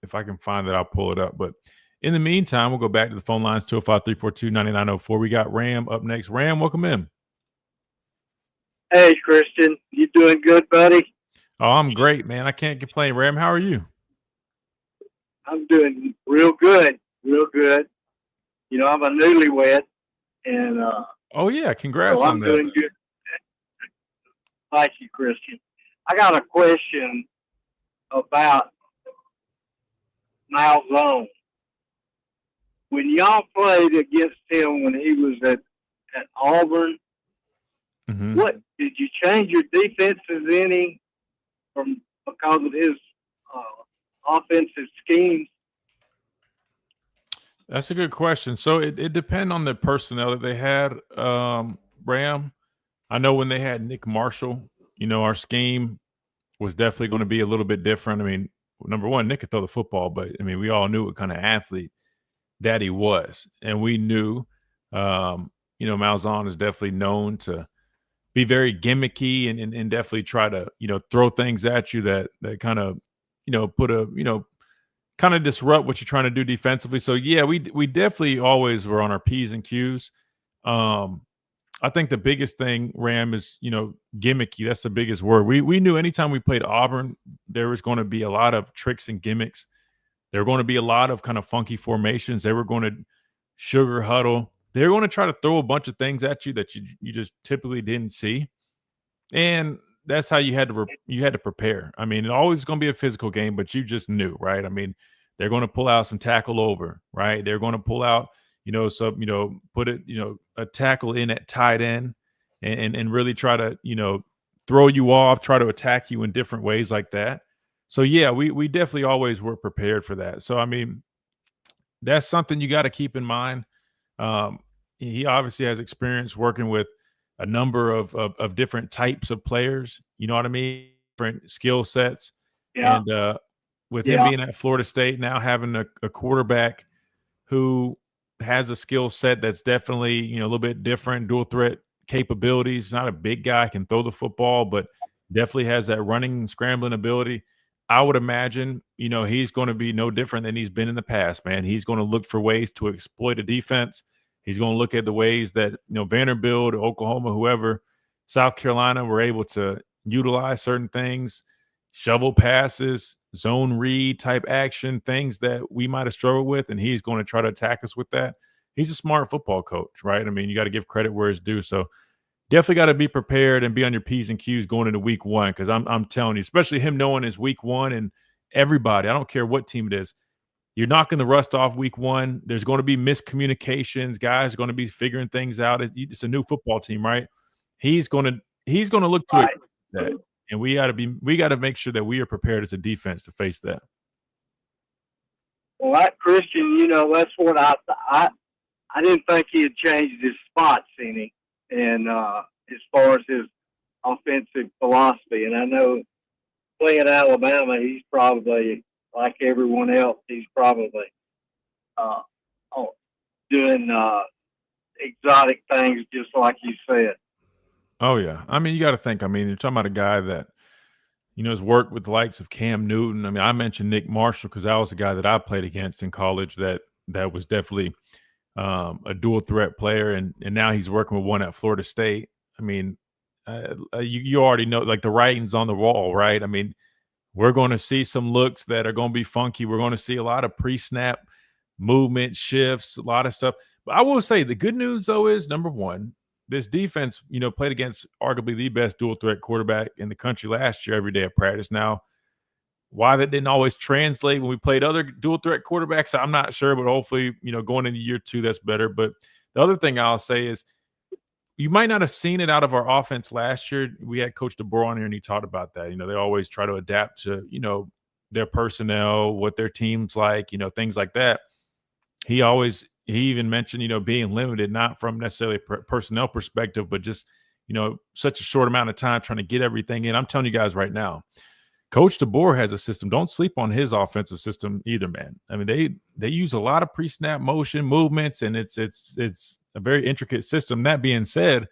if I can find it, I'll pull it up. But in the meantime, we'll go back to the phone lines, 205-342-9904. We got Ram up next. Ram, welcome in. Hey, Christian. You doing good, buddy? Oh, I'm great, man. I can't complain. Ram, how are you? I'm doing real good, real good. You know, I'm a newlywed, and oh yeah, congrats so on I'm that. doing good. Thank you, Christian. I got a question about Malzone. When y'all played against him when he was at Auburn, what did you change your defenses any from because of his offensive schemes? That's a good question. So it depends on the personnel that they had, Ram. I know when they had Nick Marshall, you know, our scheme was definitely going to be a little bit different. I mean, number one, Nick could throw the football, but I mean, we all knew what kind of athlete that he was. And we knew, you know, Malzahn is definitely known to be very gimmicky and definitely try to, you know, throw things at you that kind of, you know, put a, you know, kind of disrupt what you're trying to do defensively. So yeah, we definitely always were on our P's and Q's. I think the biggest thing, Ram, is, you know, gimmicky. That's the biggest word. We knew anytime we played Auburn, there was going to be a lot of tricks and gimmicks. There were going to be a lot of kind of funky formations. They were going to sugar huddle. They were going to try to throw a bunch of things at you that you just typically didn't see. And that's how you had to prepare. I mean, it's always going to be a physical game, but you just knew, right? I mean, they're going to pull out some tackle over, right? They're going to pull out, you know, some, you know, put it, you know, a tackle in at tight end and really try to, you know, throw you off, try to attack you in different ways like that. So yeah, we definitely always were prepared for that. So I mean, that's something you got to keep in mind. He obviously has experience working with a number of different types of players. You know what I mean? Different skill sets. Yeah. And with him being at Florida State, now having a quarterback who has a skill set that's definitely, you know, a little bit different, dual threat capabilities. Not a big guy, can throw the football, but definitely has that running and scrambling ability. I would imagine, you know, he's going to be no different than he's been in the past, man. He's going to look for ways to exploit a defense. He's going to look at the ways that, you know, Vanderbilt, Oklahoma, whoever, South Carolina were able to utilize certain things, shovel passes, zone read type action, things that we might have struggled with, and he's going to try to attack us with that. He's a smart football coach, right? I mean, you got to give credit where it's due. So definitely got to be prepared and be on your P's and Q's going into week one, because I'm telling you, especially him knowing it's week one, and everybody, I don't care what team it is, you're knocking the rust off week one. There's going to be miscommunications. Guys are going to be figuring things out. It's a new football team, right? He's going to look to that, and we got to make sure that we are prepared as a defense to face that. Well, that Christian, you know, that's what I didn't think he had changed his spots any, and as far as his offensive philosophy. And I know playing Alabama, he's probably like everyone else. He's probably doing exotic things, just like you said. Oh yeah, I mean, you got to think. I mean, you're talking about a guy that, you know, has worked with the likes of Cam Newton. I mean, I mentioned Nick Marshall because that was a guy that I played against in college that was definitely a dual threat player, and now he's working with one at Florida State. I mean, you already know, like, the writing's on the wall, right? I mean, we're going to see some looks that are going to be funky. We're going to see a lot of pre-snap movement shifts, a lot of stuff. But I will say the good news, though, is number one, this defense, played against arguably the best dual threat quarterback in the country last year every day of practice. Now, why that didn't always translate when we played other dual threat quarterbacks, I'm not sure, but hopefully, going into year 2, that's better. But the other thing I'll say is you might not have seen it out of our offense last year. We had Coach DeBoer on here, and he talked about that. They always try to adapt to, their personnel, what their team's like, things like that. He even mentioned, being limited, not from necessarily a personnel perspective, but just, such a short amount of time trying to get everything in. I'm telling you guys right now, Coach DeBoer has a system. Don't sleep on his offensive system either, man. I mean, they use a lot of pre-snap motion movements, and it's a very intricate system. That being said,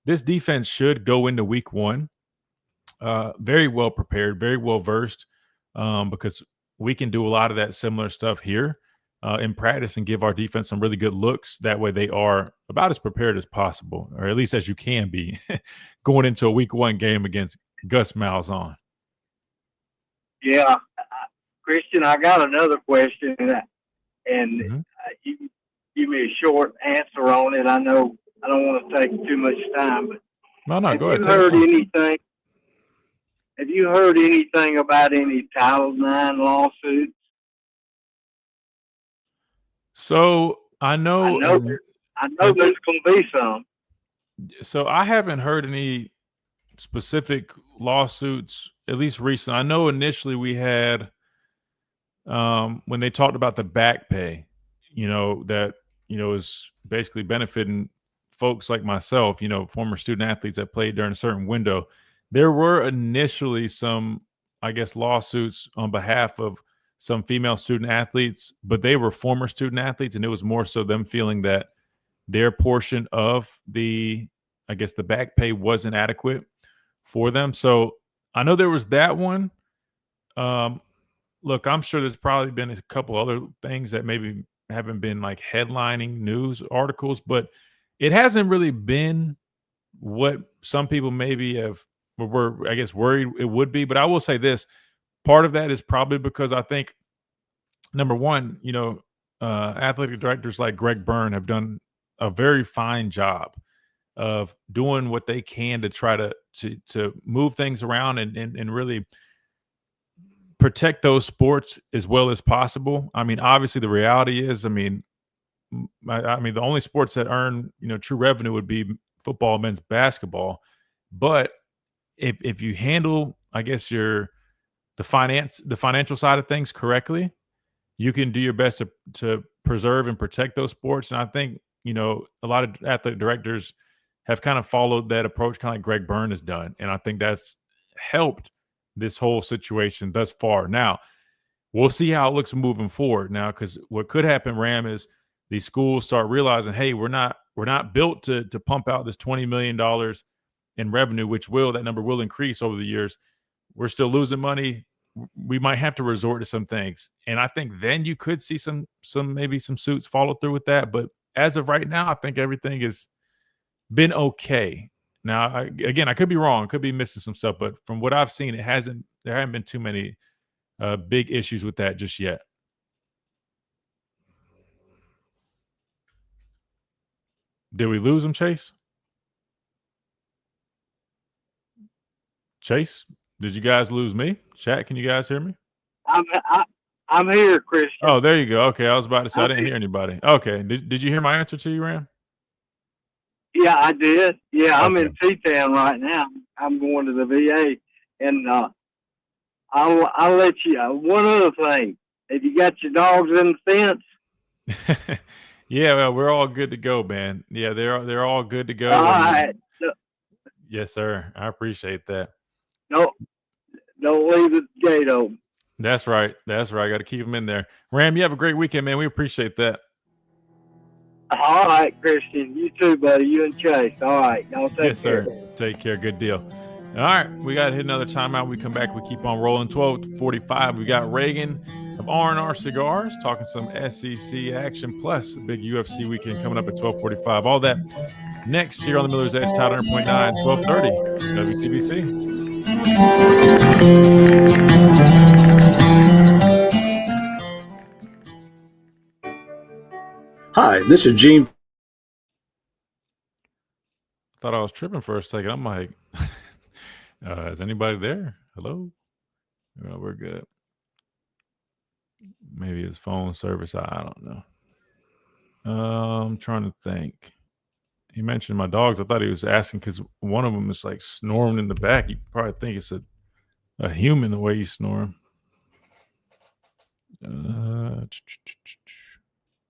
this defense should go into week 1 very well prepared, very well versed, because we can do a lot of that similar stuff here in practice and give our defense some really good looks. That way they are about as prepared as possible, or at least as you can be, going into a week 1 game against Gus Malzahn. Yeah, Christian, I got another question, and you can give me a short answer on it. I know I don't want to take too much time, but no, go ahead. Have you heard anything about any Title IX lawsuits? So I know there's going to be some. So I haven't heard any specific lawsuits, at least recent. I know initially we had when they talked about the back pay, that is basically benefiting folks like myself, former student athletes that played during a certain window. There were initially some, I guess, lawsuits on behalf of some female student athletes, but they were former student athletes, and it was more so them feeling that their portion of the back pay wasn't adequate for them. So I know there was that one. Look, I'm sure there's probably been a couple other things that maybe haven't been like headlining news articles, but it hasn't really been what some people maybe were, I guess, worried it would be. But I will say this, part of that is probably because I think, number one, athletic directors like Greg Byrne have done a very fine job of doing what they can to try to move things around and really protect those sports as well as possible. I mean, obviously the reality is, the only sports that earn, true revenue would be football, men's basketball. But if you handle, I guess, the financial side of things correctly, you can do your best to preserve and protect those sports. And I think, a lot of athletic directors have kind of followed that approach, kind of like Greg Byrne has done. And I think that's helped this whole situation thus far. Now, we'll see how it looks moving forward now, because what could happen, Ram, is these schools start realizing, hey, we're not built to pump out this $20 million in revenue, that number will increase over the years. We're still losing money. We might have to resort to some things. And I think then you could see some suits follow through with that. But as of right now, I think everything has been okay. Now, I could be wrong, could be missing some stuff, but from what I've seen, there haven't been too many big issues with that just yet. Did we lose him, Chase? Chase, did you guys lose me? Chat, can you guys hear me? I'm here, Christian. Oh, there you go. Okay, I was about to say I didn't hear anybody. Okay, did you hear my answer to you, Ram? Yeah, I did. Yeah, okay. I'm in T-Town right now. I'm going to the VA, and I'll let you. One other thing: have you got your dogs in the fence? Yeah, well, we're all good to go, man. Yeah, they're all good to go. All right. Yes, sir. I appreciate that. No, don't leave the gate open. That's right. Got to keep them in there. Ram, you have a great weekend, man. We appreciate that. All right, Christian. You too, buddy. You and Chase. All right. Y'all take care. Yes, sir. Take care. Good deal. All right. We got to hit another timeout. We come back. We keep on rolling. 12:45. We got Reagan of R&R Cigars, talking some SEC action, plus a big UFC weekend coming up at 12:45. All that next here on the Miller's Edge, Tide 100.9, 12:30, WTBC. Hi, this is Gene. Thought I was tripping for a second. I'm like, is anybody there? Hello? Well, we're good. Maybe his phone service. I don't know. I'm trying to think. He mentioned my dogs. I thought he was asking because one of them is like snoring in the back. You probably think it's a human the way you snore.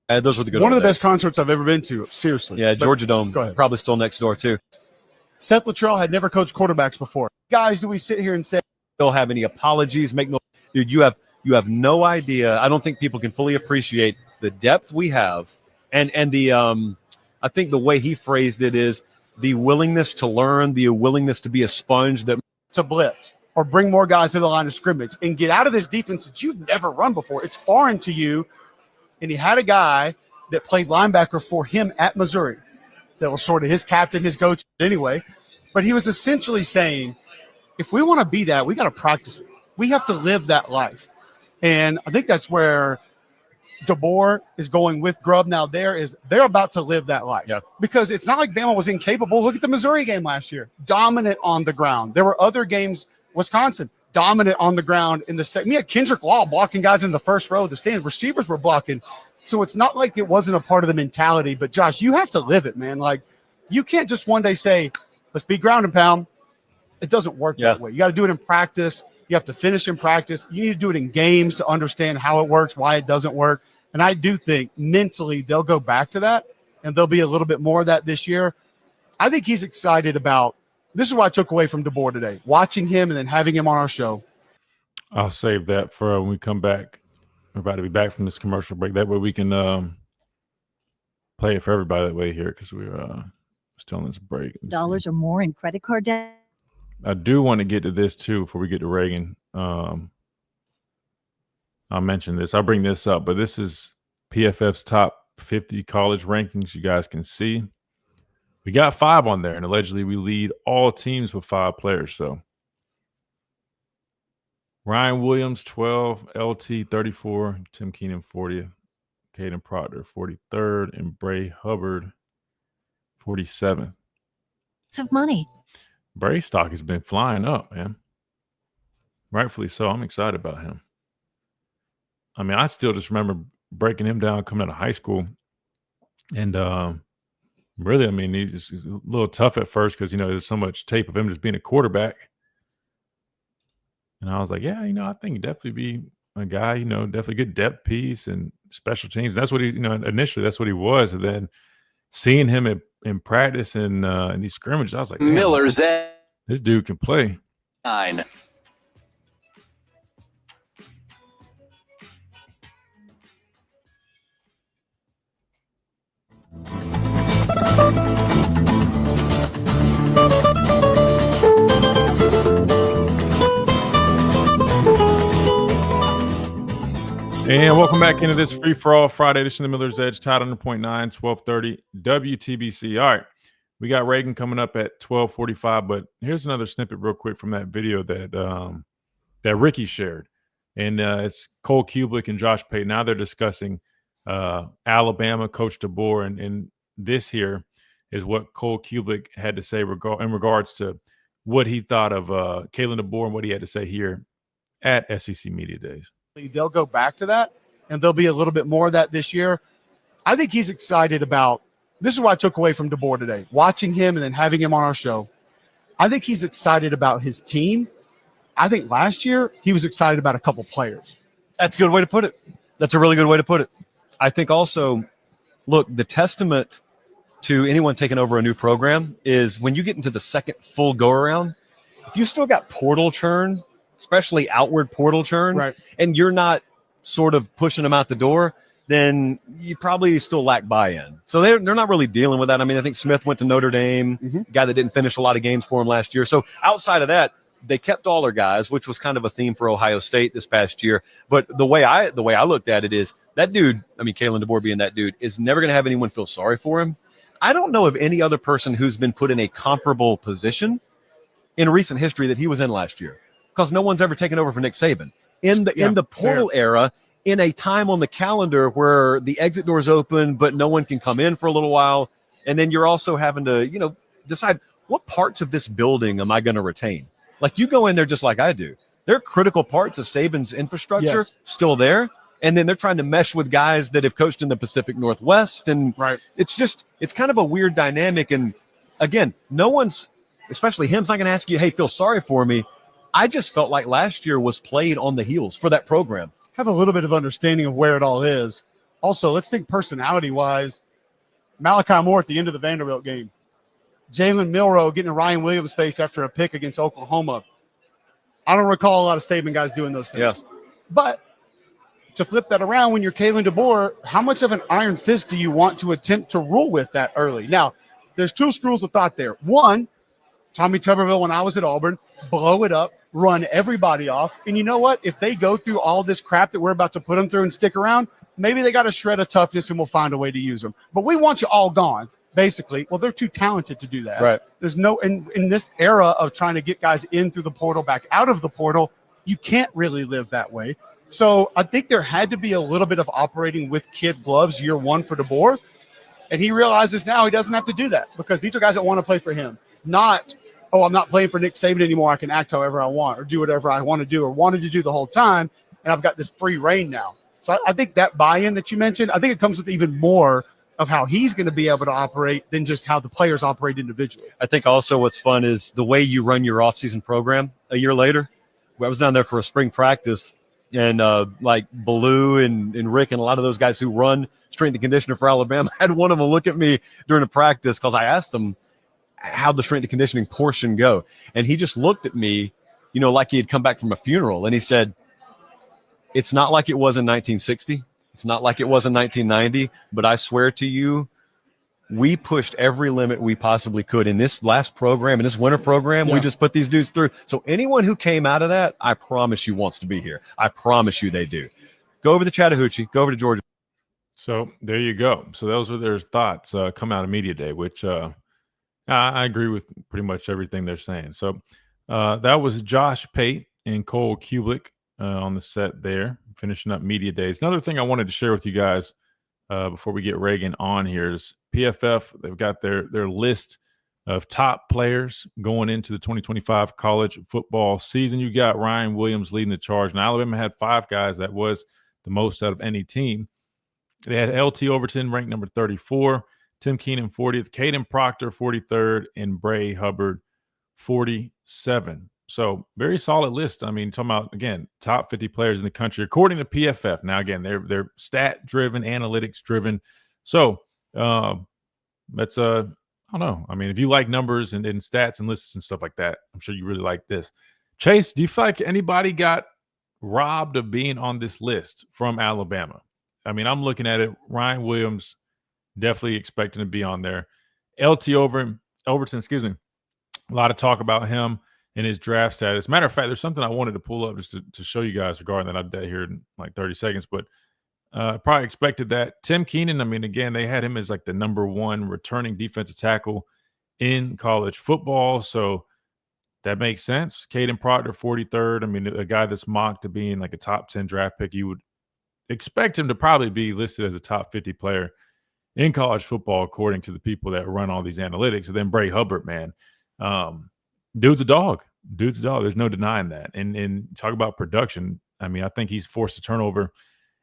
Those were the good One of old the best days. concerts I've ever been to, seriously. Yeah, But Georgia Dome, go ahead. probably still next door too. Seth Luttrell had never coached quarterbacks before. Guys, do we sit here and say, Don't have any apologies? Make no, dude. You have no idea. I don't think people can fully appreciate the depth we have, and the I think the way he phrased it is the willingness to learn, the willingness to be a sponge that to blitz or bring more guys to the line of scrimmage and get out of this defense that you've never run before? It's foreign to you. And he had a guy that played linebacker for him at Missouri that was sort of his captain, his go-to anyway. But he was essentially saying, if we want to be that, we got to practice it. We have to live that life. And I think that's where DeBoer is going with Grubb now. They're about to live that life. Yeah. Because it's not like Bama was incapable. Look at the Missouri game last year. Dominant on the ground. There were other games, Wisconsin, dominant on the ground in the second. We had Kendrick Law blocking guys in the first row of the stand. Receivers were blocking. So it's not like it wasn't a part of the mentality. But, Josh, you have to live it, man. Like, you can't just one day say, let's be ground and pound. It doesn't work that way. You got to do it in practice. You have to finish in practice. You need to do it in games to understand how it works, why it doesn't work. And I do think mentally they'll go back to that, and there'll be a little bit more of that this year. I think he's excited about – this is what I took away from DeBoer today, watching him and then having him on our show. I'll save that for when we come back. We're about to be back from this commercial break. That way we can play it for everybody that way here because we're still on this break. Dollars or more in credit card debt. I do want to get to this too before we get to Reagan. I'll mention this. I'll bring this up, but this is PFF's top 50 college rankings. You guys can see. We got 5 on there, and allegedly we lead all teams with 5 players. So Ryan Williams, 12, LT, 34, Tim Keenan, 40, Caden Proctor, 43rd, and Bray Hubbard, 47. Of money. Bray stock has been flying up, man. Rightfully so. I'm excited about him. I mean, I still just remember breaking him down coming out of high school. And really, I mean, he's a little tough at first because, there's so much tape of him just being a quarterback. And I was like, yeah, I think he'd definitely be a guy, definitely good depth piece and special teams. That's what he, initially that's what he was. And then seeing him in practice and in these scrimmages, I was like, Miller's this dude can play. 9. And welcome back into this free-for-all Friday edition of Miller's Edge, Tide 100.9, 1230 WTBC. All right, we got Reagan coming up at 12:45, but here's another snippet real quick from that video that Ricky shared. And it's Cole Kubelik and Josh Payton. Now they're discussing Alabama, Coach DeBoer, and this here is what Cole Kubelik had to say in regards to what he thought of Kalen DeBoer and what he had to say here at SEC Media Days. They'll go back to that, and there'll be a little bit more of that this year. I think he's excited about – this is what I took away from DeBoer today, watching him and then having him on our show. I think he's excited about his team. I think last year he was excited about a couple players. That's a good way to put it. That's a really good way to put it. I think also, look, the testament to anyone taking over a new program is when you get into the second full go-around, if you still got portal churn – especially outward portal churn, right, and you're not sort of pushing them out the door, then you probably still lack buy-in. So they're not really dealing with that. I mean, I think Smith went to Notre Dame, guy that didn't finish a lot of games for him last year. So outside of that, they kept all their guys, which was kind of a theme for Ohio State this past year. But the way I looked at it is that dude, I mean, Kalen DeBoer being that dude, is never going to have anyone feel sorry for him. I don't know of any other person who's been put in a comparable position in recent history that he was in last year, because no one's ever taken over for Nick Saban in the portal era, in a time on the calendar where the exit doors open, but no one can come in for a little while. And then you're also having to, decide what parts of this building am I going to retain? Like, you go in there just like I do. There are critical parts of Saban's infrastructure still there. And then they're trying to mesh with guys that have coached in the Pacific Northwest. And it's kind of a weird dynamic. And again, no one's, especially him's not going to ask you, hey, feel sorry for me. I just felt like last year was played on the heels for that program. Have a little bit of understanding of where it all is. Also, let's think personality-wise. Malachi Moore at the end of the Vanderbilt game. Jalen Milroe getting a Ryan Williams face after a pick against Oklahoma. I don't recall a lot of Saban guys doing those things. Yes. But to flip that around, when you're Kalen DeBoer, how much of an iron fist do you want to attempt to rule with that early? Now, there's two schools of thought there. One, Tommy Tuberville, when I was at Auburn, blow it up, run everybody off. And you know what? If they go through all this crap that we're about to put them through and stick around, maybe they got a shred of toughness and we'll find a way to use them. But we want you all gone, basically. Well, they're too talented to do that. Right. There's no, in this era of trying to get guys in through the portal, back out of the portal, you can't really live that way. So I think there had to be a little bit of operating with kid gloves year one for DeBoer. And he realizes now he doesn't have to do that, because these are guys that want to play for him. Not, oh, I'm not playing for Nick Saban anymore. I can act however I want or do whatever I want to do or wanted to do the whole time. And I've got this free reign now. So I think that buy-in that you mentioned, I think it comes with even more of how he's going to be able to operate than just how the players operate individually. I think also what's fun is the way you run your offseason program a year later. I was down there for a spring practice, and like Ballou and Rick and a lot of those guys who run strength and conditioner for Alabama, I had one of them look at me during a practice because I asked him how the strength and conditioning portion go. And he just looked at me, like he had come back from a funeral. And he said, it's not like it was in 1960. It's not like it was in 1990. But I swear to you, we pushed every limit we possibly could in this last program, in this winter program. We just put these dudes through. So anyone who came out of that, I promise you wants to be here. I promise you they do. Go over to Chattahoochee. Go over to Georgia. So there you go. So those were their thoughts come out of Media Day, which I agree with pretty much everything they're saying. So that was Josh Pate and Cole Kublik on the set there, finishing up Media Days. Another thing I wanted to share with you guys before we get Reagan on here is PFF. They've got their list of top players going into the 2025 college football season. You got Ryan Williams leading the charge. And Alabama had 5 guys. That was the most out of any team. They had LT Overton ranked number 34, Tim Keenan 40th, Caden Proctor 43rd, and Bray Hubbard 47. So very solid list. I mean, talking about, again, top 50 players in the country, according to PFF. Now, again, they're stat-driven, analytics-driven. So that's, I don't know. I mean, if you like numbers and stats and lists and stuff like that, I'm sure you really like this. Chase, do you feel like anybody got robbed of being on this list from Alabama? I mean, I'm looking at it. Ryan Williams, definitely expecting to be on there. LT Overton, a lot of talk about him and his draft status. Matter of fact, there's something I wanted to pull up just to show you guys regarding that. I'll do that here in like 30 seconds, but probably expected that. Tim Keenan, I mean, again, they had him as like the number 1 returning defensive tackle in college football, so that makes sense. Caden Proctor, 43rd. I mean, a guy that's mocked to being like a top 10 draft pick, you would expect him to probably be listed as a top 50 player in college football, according to the people that run all these analytics. And then Bray Hubbard, man, dude's a dog. There's no denying that. And talk about production. I mean, I think he's forced a turnover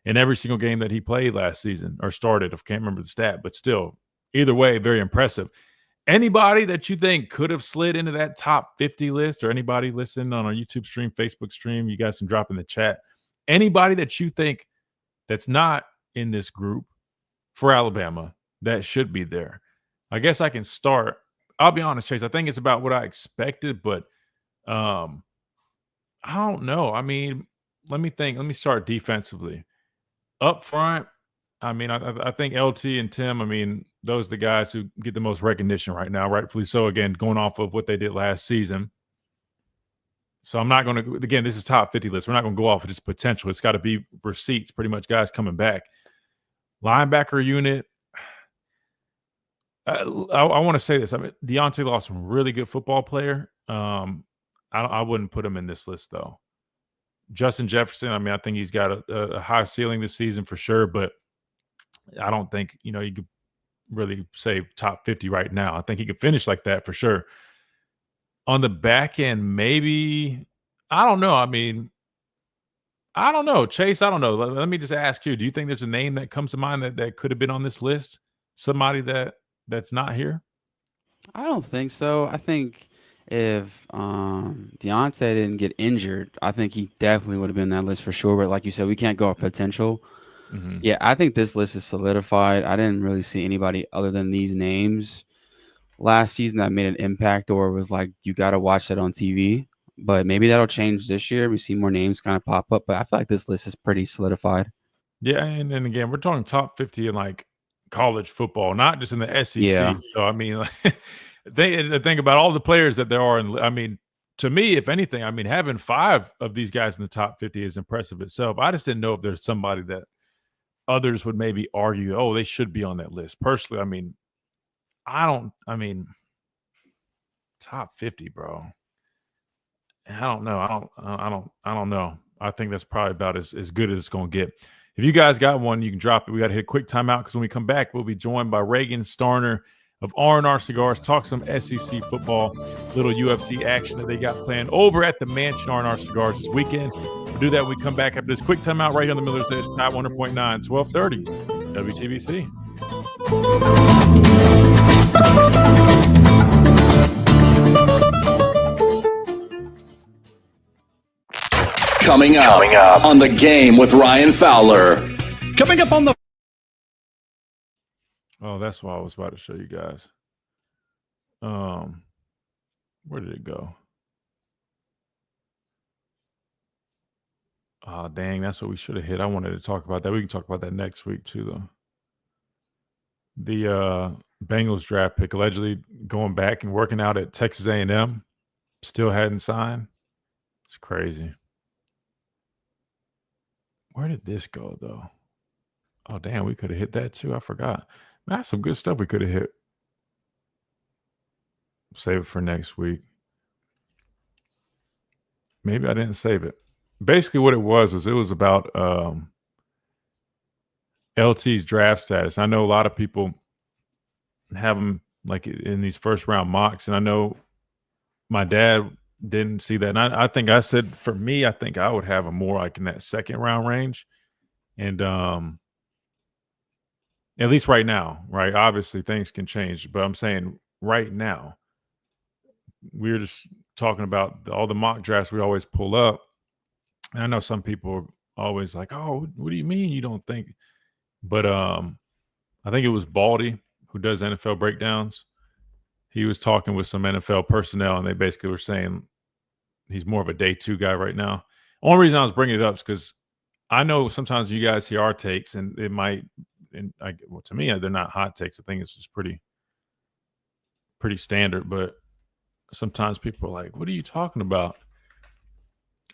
in every single game that he played last season or started. I can't remember the stat, but still, either way, very impressive. Anybody that you think could have slid into that top 50 list, or anybody listening on our YouTube stream, Facebook stream, you guys can drop in the chat. Anybody that you think that's not in this group for Alabama that should be there? I guess I can start. I'll be honest, Chase. I think it's about what I expected, but I don't know. I mean, let me think. Let me start defensively. Up front, I mean, I think LT and Tim, I mean, those are the guys who get the most recognition right now, rightfully so. Again, going off of what they did last season. So I'm not going to, again, this is top 50 list. We're not going to go off of just potential. It's got to be receipts, pretty much guys coming back. Linebacker unit. I want to say this. I mean, Deontay Lawson, really good football player. I wouldn't put him in this list, though. Justin Jefferson, I mean, I think he's got a high ceiling this season for sure, but I don't think, you could really say top 50 right now. I think he could finish like that for sure. On the back end, maybe, I don't know. I mean, I don't know. Chase, I don't know. Let me just ask you, do you think there's a name that comes to mind that could have been on this list? Somebody that's not here? I don't think so. I think if Deontay didn't get injured, I think he definitely would have been on that list for sure. But like you said, we can't go off potential. Mm-hmm. Yeah, I think this list is solidified. I didn't really see anybody other than these names last season that made an impact or was like, you got to watch that on TV. But maybe that'll change this year. We see more names kind of pop up. But I feel like this list is pretty solidified. Yeah, and again, we're talking top 50 in like college football, not just in the SEC. Yeah. So I mean, think about all the players that there are. I mean, to me, if anything, I mean, having 5 of these guys in the top 50 is impressive itself. I just didn't know if there's somebody that others would maybe argue, oh, they should be on that list. Personally, I mean, top 50, bro. I don't know. I don't know. I think that's probably about as good as it's going to get. If you guys got one, you can drop it. We got to hit a quick timeout because when we come back, we'll be joined by Reagan Starner of R&R Cigars. Talk some SEC football, little UFC action that they got planned over at the Mansion R&R Cigars this weekend. We'll do that when we come back after this quick timeout right here on the Miller's Edge, Tide 100.9, 1230 WTBC. Coming up on The Game with Ryan Fowler. Coming up on the Oh, that's what I was about to show you guys. Where did it go? Oh, dang, that's what we should have hit. I wanted to talk about that. We can talk about that next week too, though. The Bengals draft pick allegedly going back and working out at Texas A&M, still hadn't signed. It's crazy. Where did this go, though? Oh, damn, we could have hit that too. I forgot. That's some good stuff we could have hit. Save it for next week. Maybe I didn't save it. Basically, what it was about LT's draft status. I know a lot of people have him like in these first round mocks, and I know my dad didn't see that. And I think I said for me, I think I would have him more like in that second round range. And at least right now, right? Obviously things can change, but I'm saying right now, we're just talking about all the mock drafts we always pull up. And I know some people are always like, oh, what do you mean you don't think? But I think it was Baldy who does NFL breakdowns. He was talking with some NFL personnel, and they basically were saying he's more of a day 2 guy right now. Only reason I was bringing it up is because I know sometimes you guys hear our takes, and it might, well, to me, they're not hot takes. I think it's just pretty standard. But sometimes people are like, "What are you talking about?"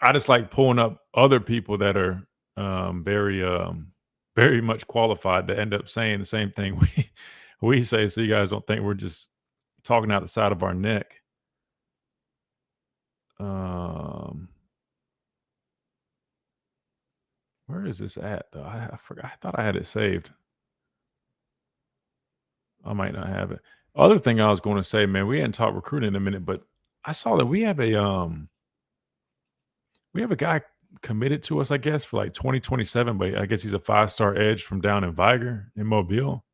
I just like pulling up other people that are very much qualified that end up saying the same thing we say, so you guys don't think we're just talking out the side of our neck. Where is this at, though? I forgot. I thought I had it saved. I might not have it. Other thing I was going to say, man, we hadn't talked recruiting in a minute, but I saw that we have a guy committed to us, I guess, for like 2027, but I guess he's a 5-star edge from down in Viger in Mobile.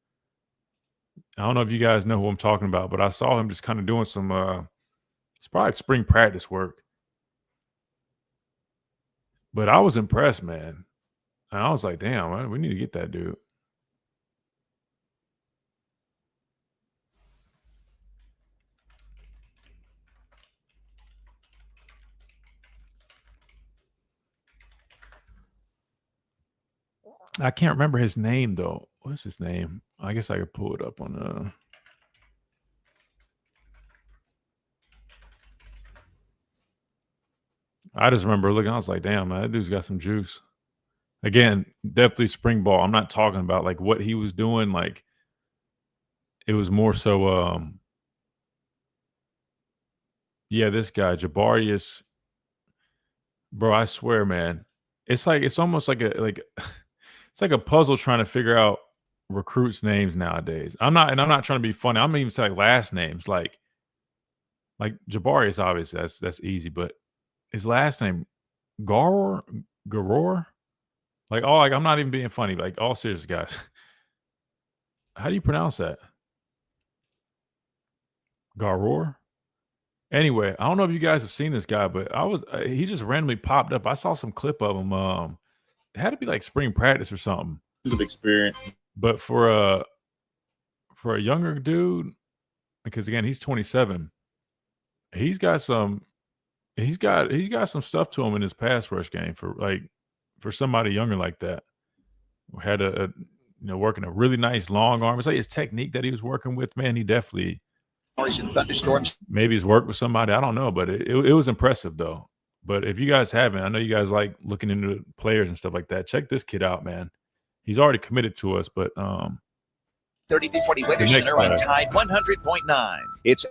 I don't know if you guys know who I'm talking about, but I saw him just kind of doing some it's probably spring practice work. But I was impressed, man. And I was like, damn, man, we need to get that dude. I can't remember his name, though. What's his name? I guess I could pull it up on I just remember looking, I was like, damn, man, that dude's got some juice. Again, definitely spring ball. I'm not talking about like what he was doing. Like it was more so, yeah, this guy, Jabarius, bro, I swear, man, it's almost like it's like a puzzle trying to figure out recruits' names nowadays. I'm not trying to be funny. I'm even saying like last names, like Jabarius, obviously that's easy, but his last name Garor, like I'm not even being funny. Like all serious, guys. How do you pronounce that? Garor. Anyway, I don't know if you guys have seen this guy, but he just randomly popped up. I saw some clip of him. It had to be like spring practice or something. It's an experience. But for a younger dude, because again, he's 27, he's got some stuff to him in his pass rush game for somebody younger like that. Had working a really nice long arm. It's like his technique that he was working with, man. He definitely Thunderstorms. maybe he's worked with somebody. I don't know, but it was impressive though. But if you guys haven't, I know you guys like looking into players and stuff like that. Check this kid out, man. He's already committed to us, but 30-40 Winter Center on Tide 100.9. It's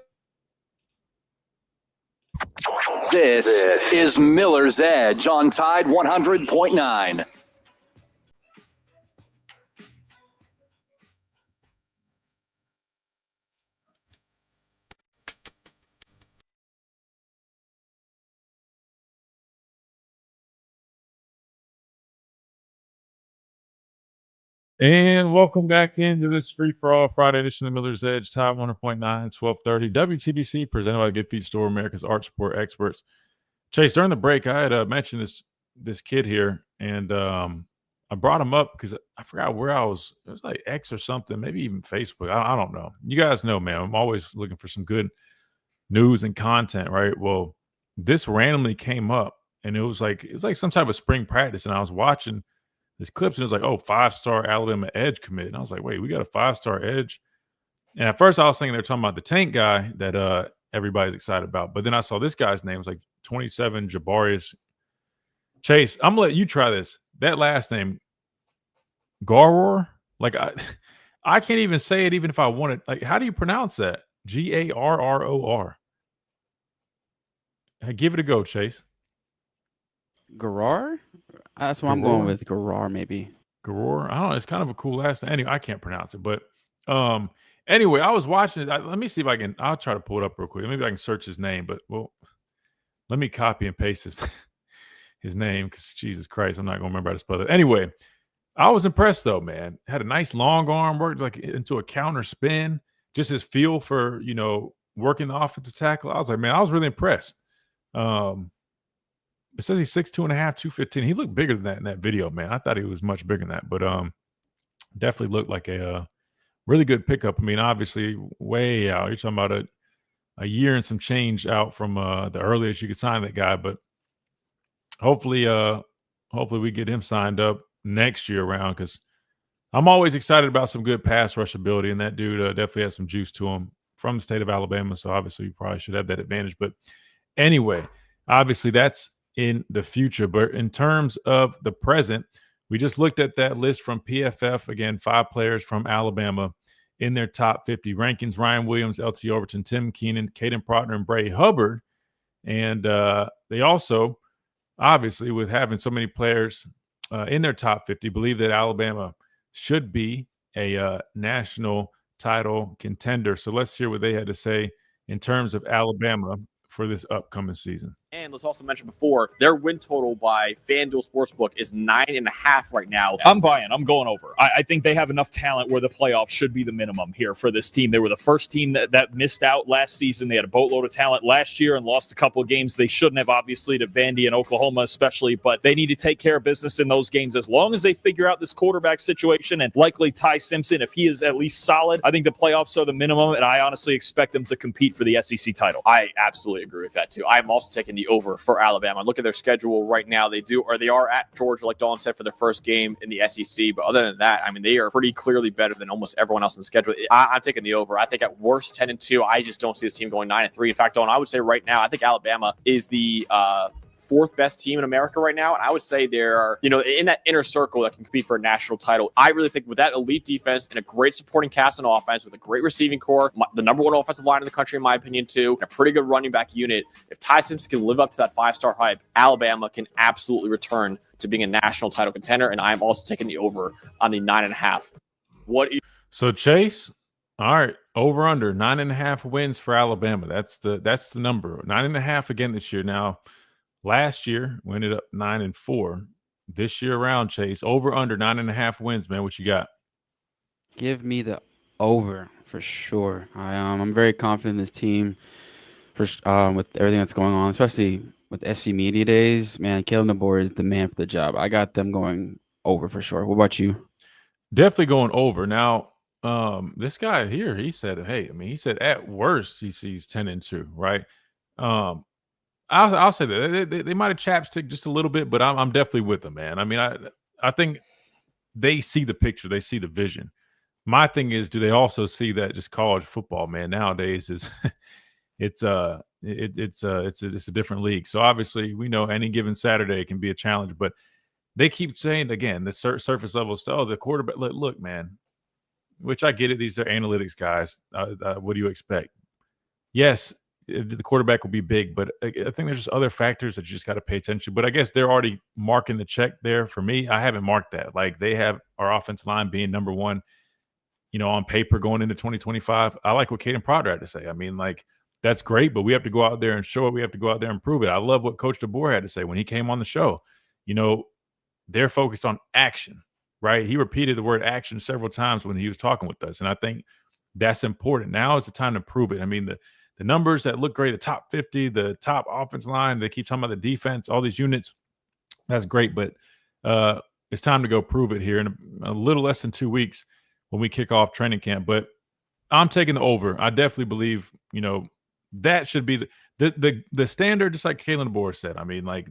This is Miller's Edge on Tide 100.9. And welcome back into this free-for-all Friday edition of Miller's Edge, Tide 100.9, 1230, WTBC, presented by Good Feet Store, America's Art Sport Experts. Chase, during the break, I had mentioned this kid here, and I brought him up because I forgot where I was. It was like X or something, maybe even Facebook. I don't know. You guys know, man, I'm always looking for some good news and content, right? Well, this randomly came up, and it's like some type of spring practice, and I was watching this clips, and it was like, oh, 5-star Alabama edge commit. And I was like, wait, we got a 5-star edge? And at first I was thinking they're talking about the tank guy that everybody's excited about. But then I saw this guy's name. It was like 27, Jabarius. Chase, I'm going to let you try this. That last name, Garor? Like, I can't even say it even if I wanted. Like, how do you pronounce that? Garror. Give it a go, Chase. Garar? That's what I'm going with. Garar, maybe. Garor. I don't know. It's kind of a cool last name. Anyway, I can't pronounce it. But anyway, I was watching it. Let me see if I can. I'll try to pull it up real quick. Maybe I can search his name. But, well, let me copy and paste his name because, Jesus Christ, I'm not going to remember how to spell it. Anyway, I was impressed, though, man. Had a nice long arm, worked like into a counter spin. Just his feel for, working the offensive tackle. I was like, man, I was really impressed. It says he's 6'2.5", 215. He looked bigger than that in that video, man. I thought he was much bigger than that, but definitely looked like a really good pickup. I mean, obviously, way out. You're talking about a year and some change out from the earliest you could sign that guy, but hopefully we get him signed up next year around because I'm always excited about some good pass rush ability, and that dude definitely has some juice to him from the state of Alabama, so obviously you probably should have that advantage. But anyway, obviously that's in the future. But in terms of the present, we just looked at that list from PFF. Again, 5 players from Alabama in their top 50 rankings: Ryan Williams, LT Overton, Tim Keenan, Caden Proctor, and Bray Hubbard. And they also, obviously, with having so many players in their top 50, believe that Alabama should be a national title contender. So let's hear what they had to say in terms of Alabama for this upcoming season. And let's also mention before, their win total by FanDuel Sportsbook is 9.5 right now. I'm buying. I'm going over. I think they have enough talent where the playoffs should be the minimum here for this team. They were the first team that missed out last season. They had a boatload of talent last year and lost a couple of games they shouldn't have, obviously, to Vandy and Oklahoma especially, but they need to take care of business in those games. As long as they figure out this quarterback situation and likely Ty Simpson, if he is at least solid, I think the playoffs are the minimum, and I honestly expect them to compete for the SEC title. I absolutely agree with that, too. I'm also taking the over for Alabama. Look at their schedule right now. They are at Georgia, like Dawn said, for their first game in the SEC. But other than that, I mean, they are pretty clearly better than almost everyone else in the schedule. I'm taking the over. I think at worst 10-2. I just don't see this team going 9-3. In fact, Dawn, I would say right now, I think Alabama is the 4th best team in America right now. And I would say they're, in that inner circle that can compete for a national title. I really think with that elite defense and a great supporting cast on offense with a great receiving core, the number 1 offensive line in the country, in my opinion, too, and a pretty good running back unit. If Ty Simpson can live up to that 5-star hype, Alabama can absolutely return to being a national title contender. And I'm also taking the over on the 9.5. So Chase, all right, over under 9.5 wins for Alabama. That's the number. 9.5 again this year. Now, last year we ended up 9-4. This year around, Chase, over under 9.5 wins, man. What you got? Give me the over for sure. I'm very confident in this team with everything that's going on, especially with SC Media Days. Man, Kalen DeBoer is the man for the job. I got them going over for sure. What about you? Definitely going over. Now, this guy here, he said, he said at worst he sees 10-2, right? I'll say that they might have chapstick just a little bit, but I'm definitely with them, man. I mean, I think they see the picture, they see the vision. My thing is, do they also see that just college football, man, nowadays is it's a different league. So obviously, we know any given Saturday can be a challenge, but they keep saying again the surface level stuff. Oh, the quarterback. Look, man. Which I get it. These are analytics guys. What do you expect? Yes, the quarterback will be big, but I think there's just other factors that you just got to pay attention to. But I guess they're already marking the check there. For me, I haven't marked that. Like they have our offensive line being number 1, on paper going into 2025. I like what Caden Proctor had to say. I mean, like that's great, but we have to go out there and show it. We have to go out there and prove it. I love what Coach DeBoer had to say when he came on the show. They're focused on action. Right. He repeated the word action several times when he was talking with us. And I think that's important. Now is the time to prove it. I mean, the numbers that look great, the top 50, the top offense line, they keep talking about the defense, all these units. That's great. But it's time to go prove it here in a little less than 2 weeks when we kick off training camp. But I'm taking the over. I definitely believe, that should be the standard, just like Kalen DeBoer said. I mean, like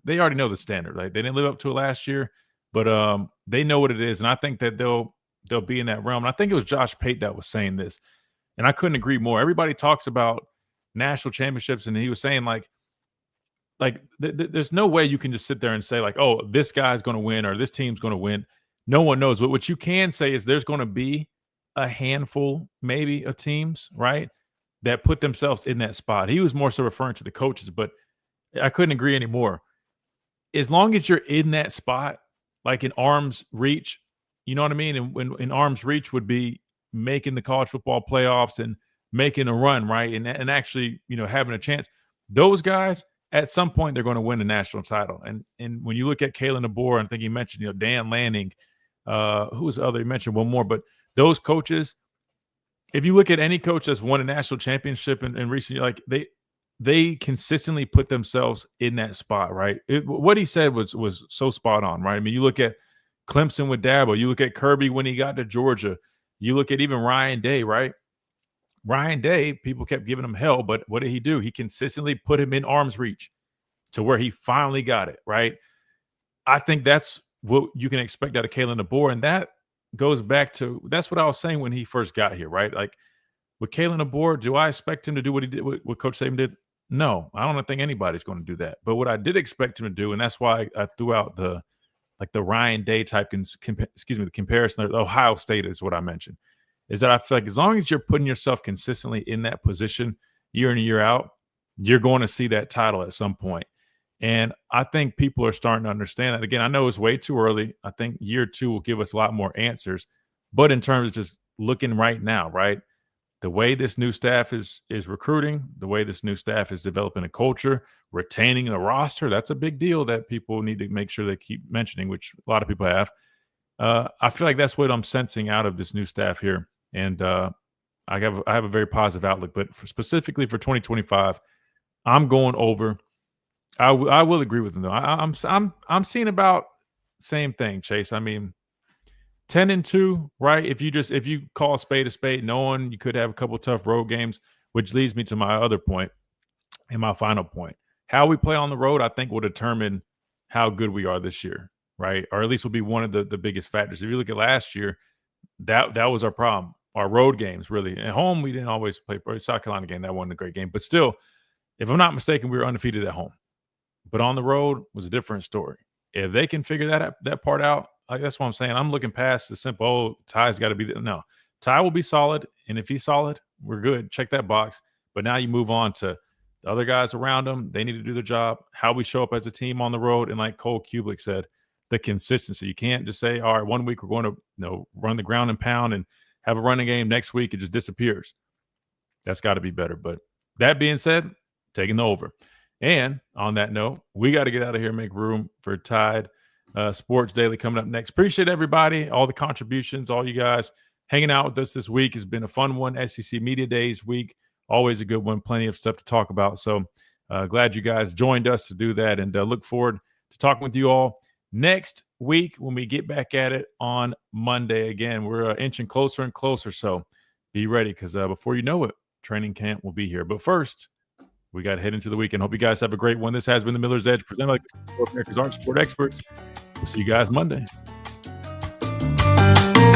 they already know the standard. Like they didn't live up to it last year. But they know what it is, and I think that they'll be in that realm. And I think it was Josh Pate that was saying this, and I couldn't agree more. Everybody talks about national championships, and he was saying there's no way you can just sit there and say like, oh, this guy's going to win or this team's going to win. No one knows. But what you can say is there's going to be a handful, maybe, of teams, right, that put themselves in that spot. He was more so referring to the coaches, but I couldn't agree anymore. As long as you're in that spot, like in arm's reach, you know what I mean? And when in arm's reach would be making the college football playoffs and making a run, right? And actually, having a chance. Those guys, at some point, they're going to win a national title. And when you look at Kalen DeBoer, I think he mentioned, Dan Lanning, who was the other? He mentioned one more, but those coaches, if you look at any coach that's won a national championship in recent years, like they consistently put themselves in that spot, right? What he said was so spot on, right? I mean, you look at Clemson with Dabo, you look at Kirby when he got to Georgia, you look at even Ryan Day, right? Ryan Day, people kept giving him hell, but what did he do? He consistently put him in arm's reach to where he finally got it, right? I think that's what you can expect out of Kalen DeBoer, and that goes back to that's what I was saying when he first got here, right? Like with Kalen DeBoer, do I expect him to do what he did, what Coach Saban did? No, I don't think anybody's going to do that. But what I did expect him to do, and that's why I threw out the Ryan Day type, the comparison. Ohio State is what I mentioned. Is that I feel like as long as you're putting yourself consistently in that position year in and year out, you're going to see that title at some point. And I think people are starting to understand that. Again, I know it's way too early. I think year 2 will give us a lot more answers. But in terms of just looking right now, right, the way this new staff is recruiting, the way this new staff is developing a culture, retaining the roster, that's a big deal that people need to make sure they keep mentioning, which a lot of people have. I feel like that's what I'm sensing out of this new staff here. And I have a very positive outlook. But specifically for 2025, I'm going over. I will agree with them, though. I'm seeing about same thing, Chase. I mean, 10-2, right? If you call a spade, knowing you could have a couple of tough road games, which leads me to my other point and my final point. How we play on the road, I think, will determine how good we are this year, right? Or at least will be one of the biggest factors. If you look at last year, that was our problem. Our road games, really. At home, we didn't always play. South Carolina game, that wasn't a great game. But still, if I'm not mistaken, we were undefeated at home. but on the road was a different story. If they can figure that part out, that's what I'm saying. I'm looking past the simple, oh, Ty's got to be – no. Ty will be solid, and if he's solid, we're good. Check that box. But now you move on to the other guys around him. They need to do their job, how we show up as a team on the road, and like Cole Kublik said, the consistency. You can't just say, all right, 1 week we're going to run the ground and pound and have a running game. Next week it just disappears. That's got to be better. But that being said, taking the over. And on that note, we got to get out of here and make room for Tide Sports Daily coming up next. Appreciate everybody, all the contributions, all you guys hanging out with us this week. Has been a fun one. SEC Media Days week, always a good one. Plenty of stuff to talk about. So glad you guys joined us to do that, and look forward to talking with you all next week when we get back at it on Monday. Again, we're inching closer and closer, so be ready because before you know it, training camp will be here. But first, we got to head into the weekend. Hope you guys have a great one. This has been the Miller's Edge, presented by America's Art Sport Experts. We'll see you guys Monday.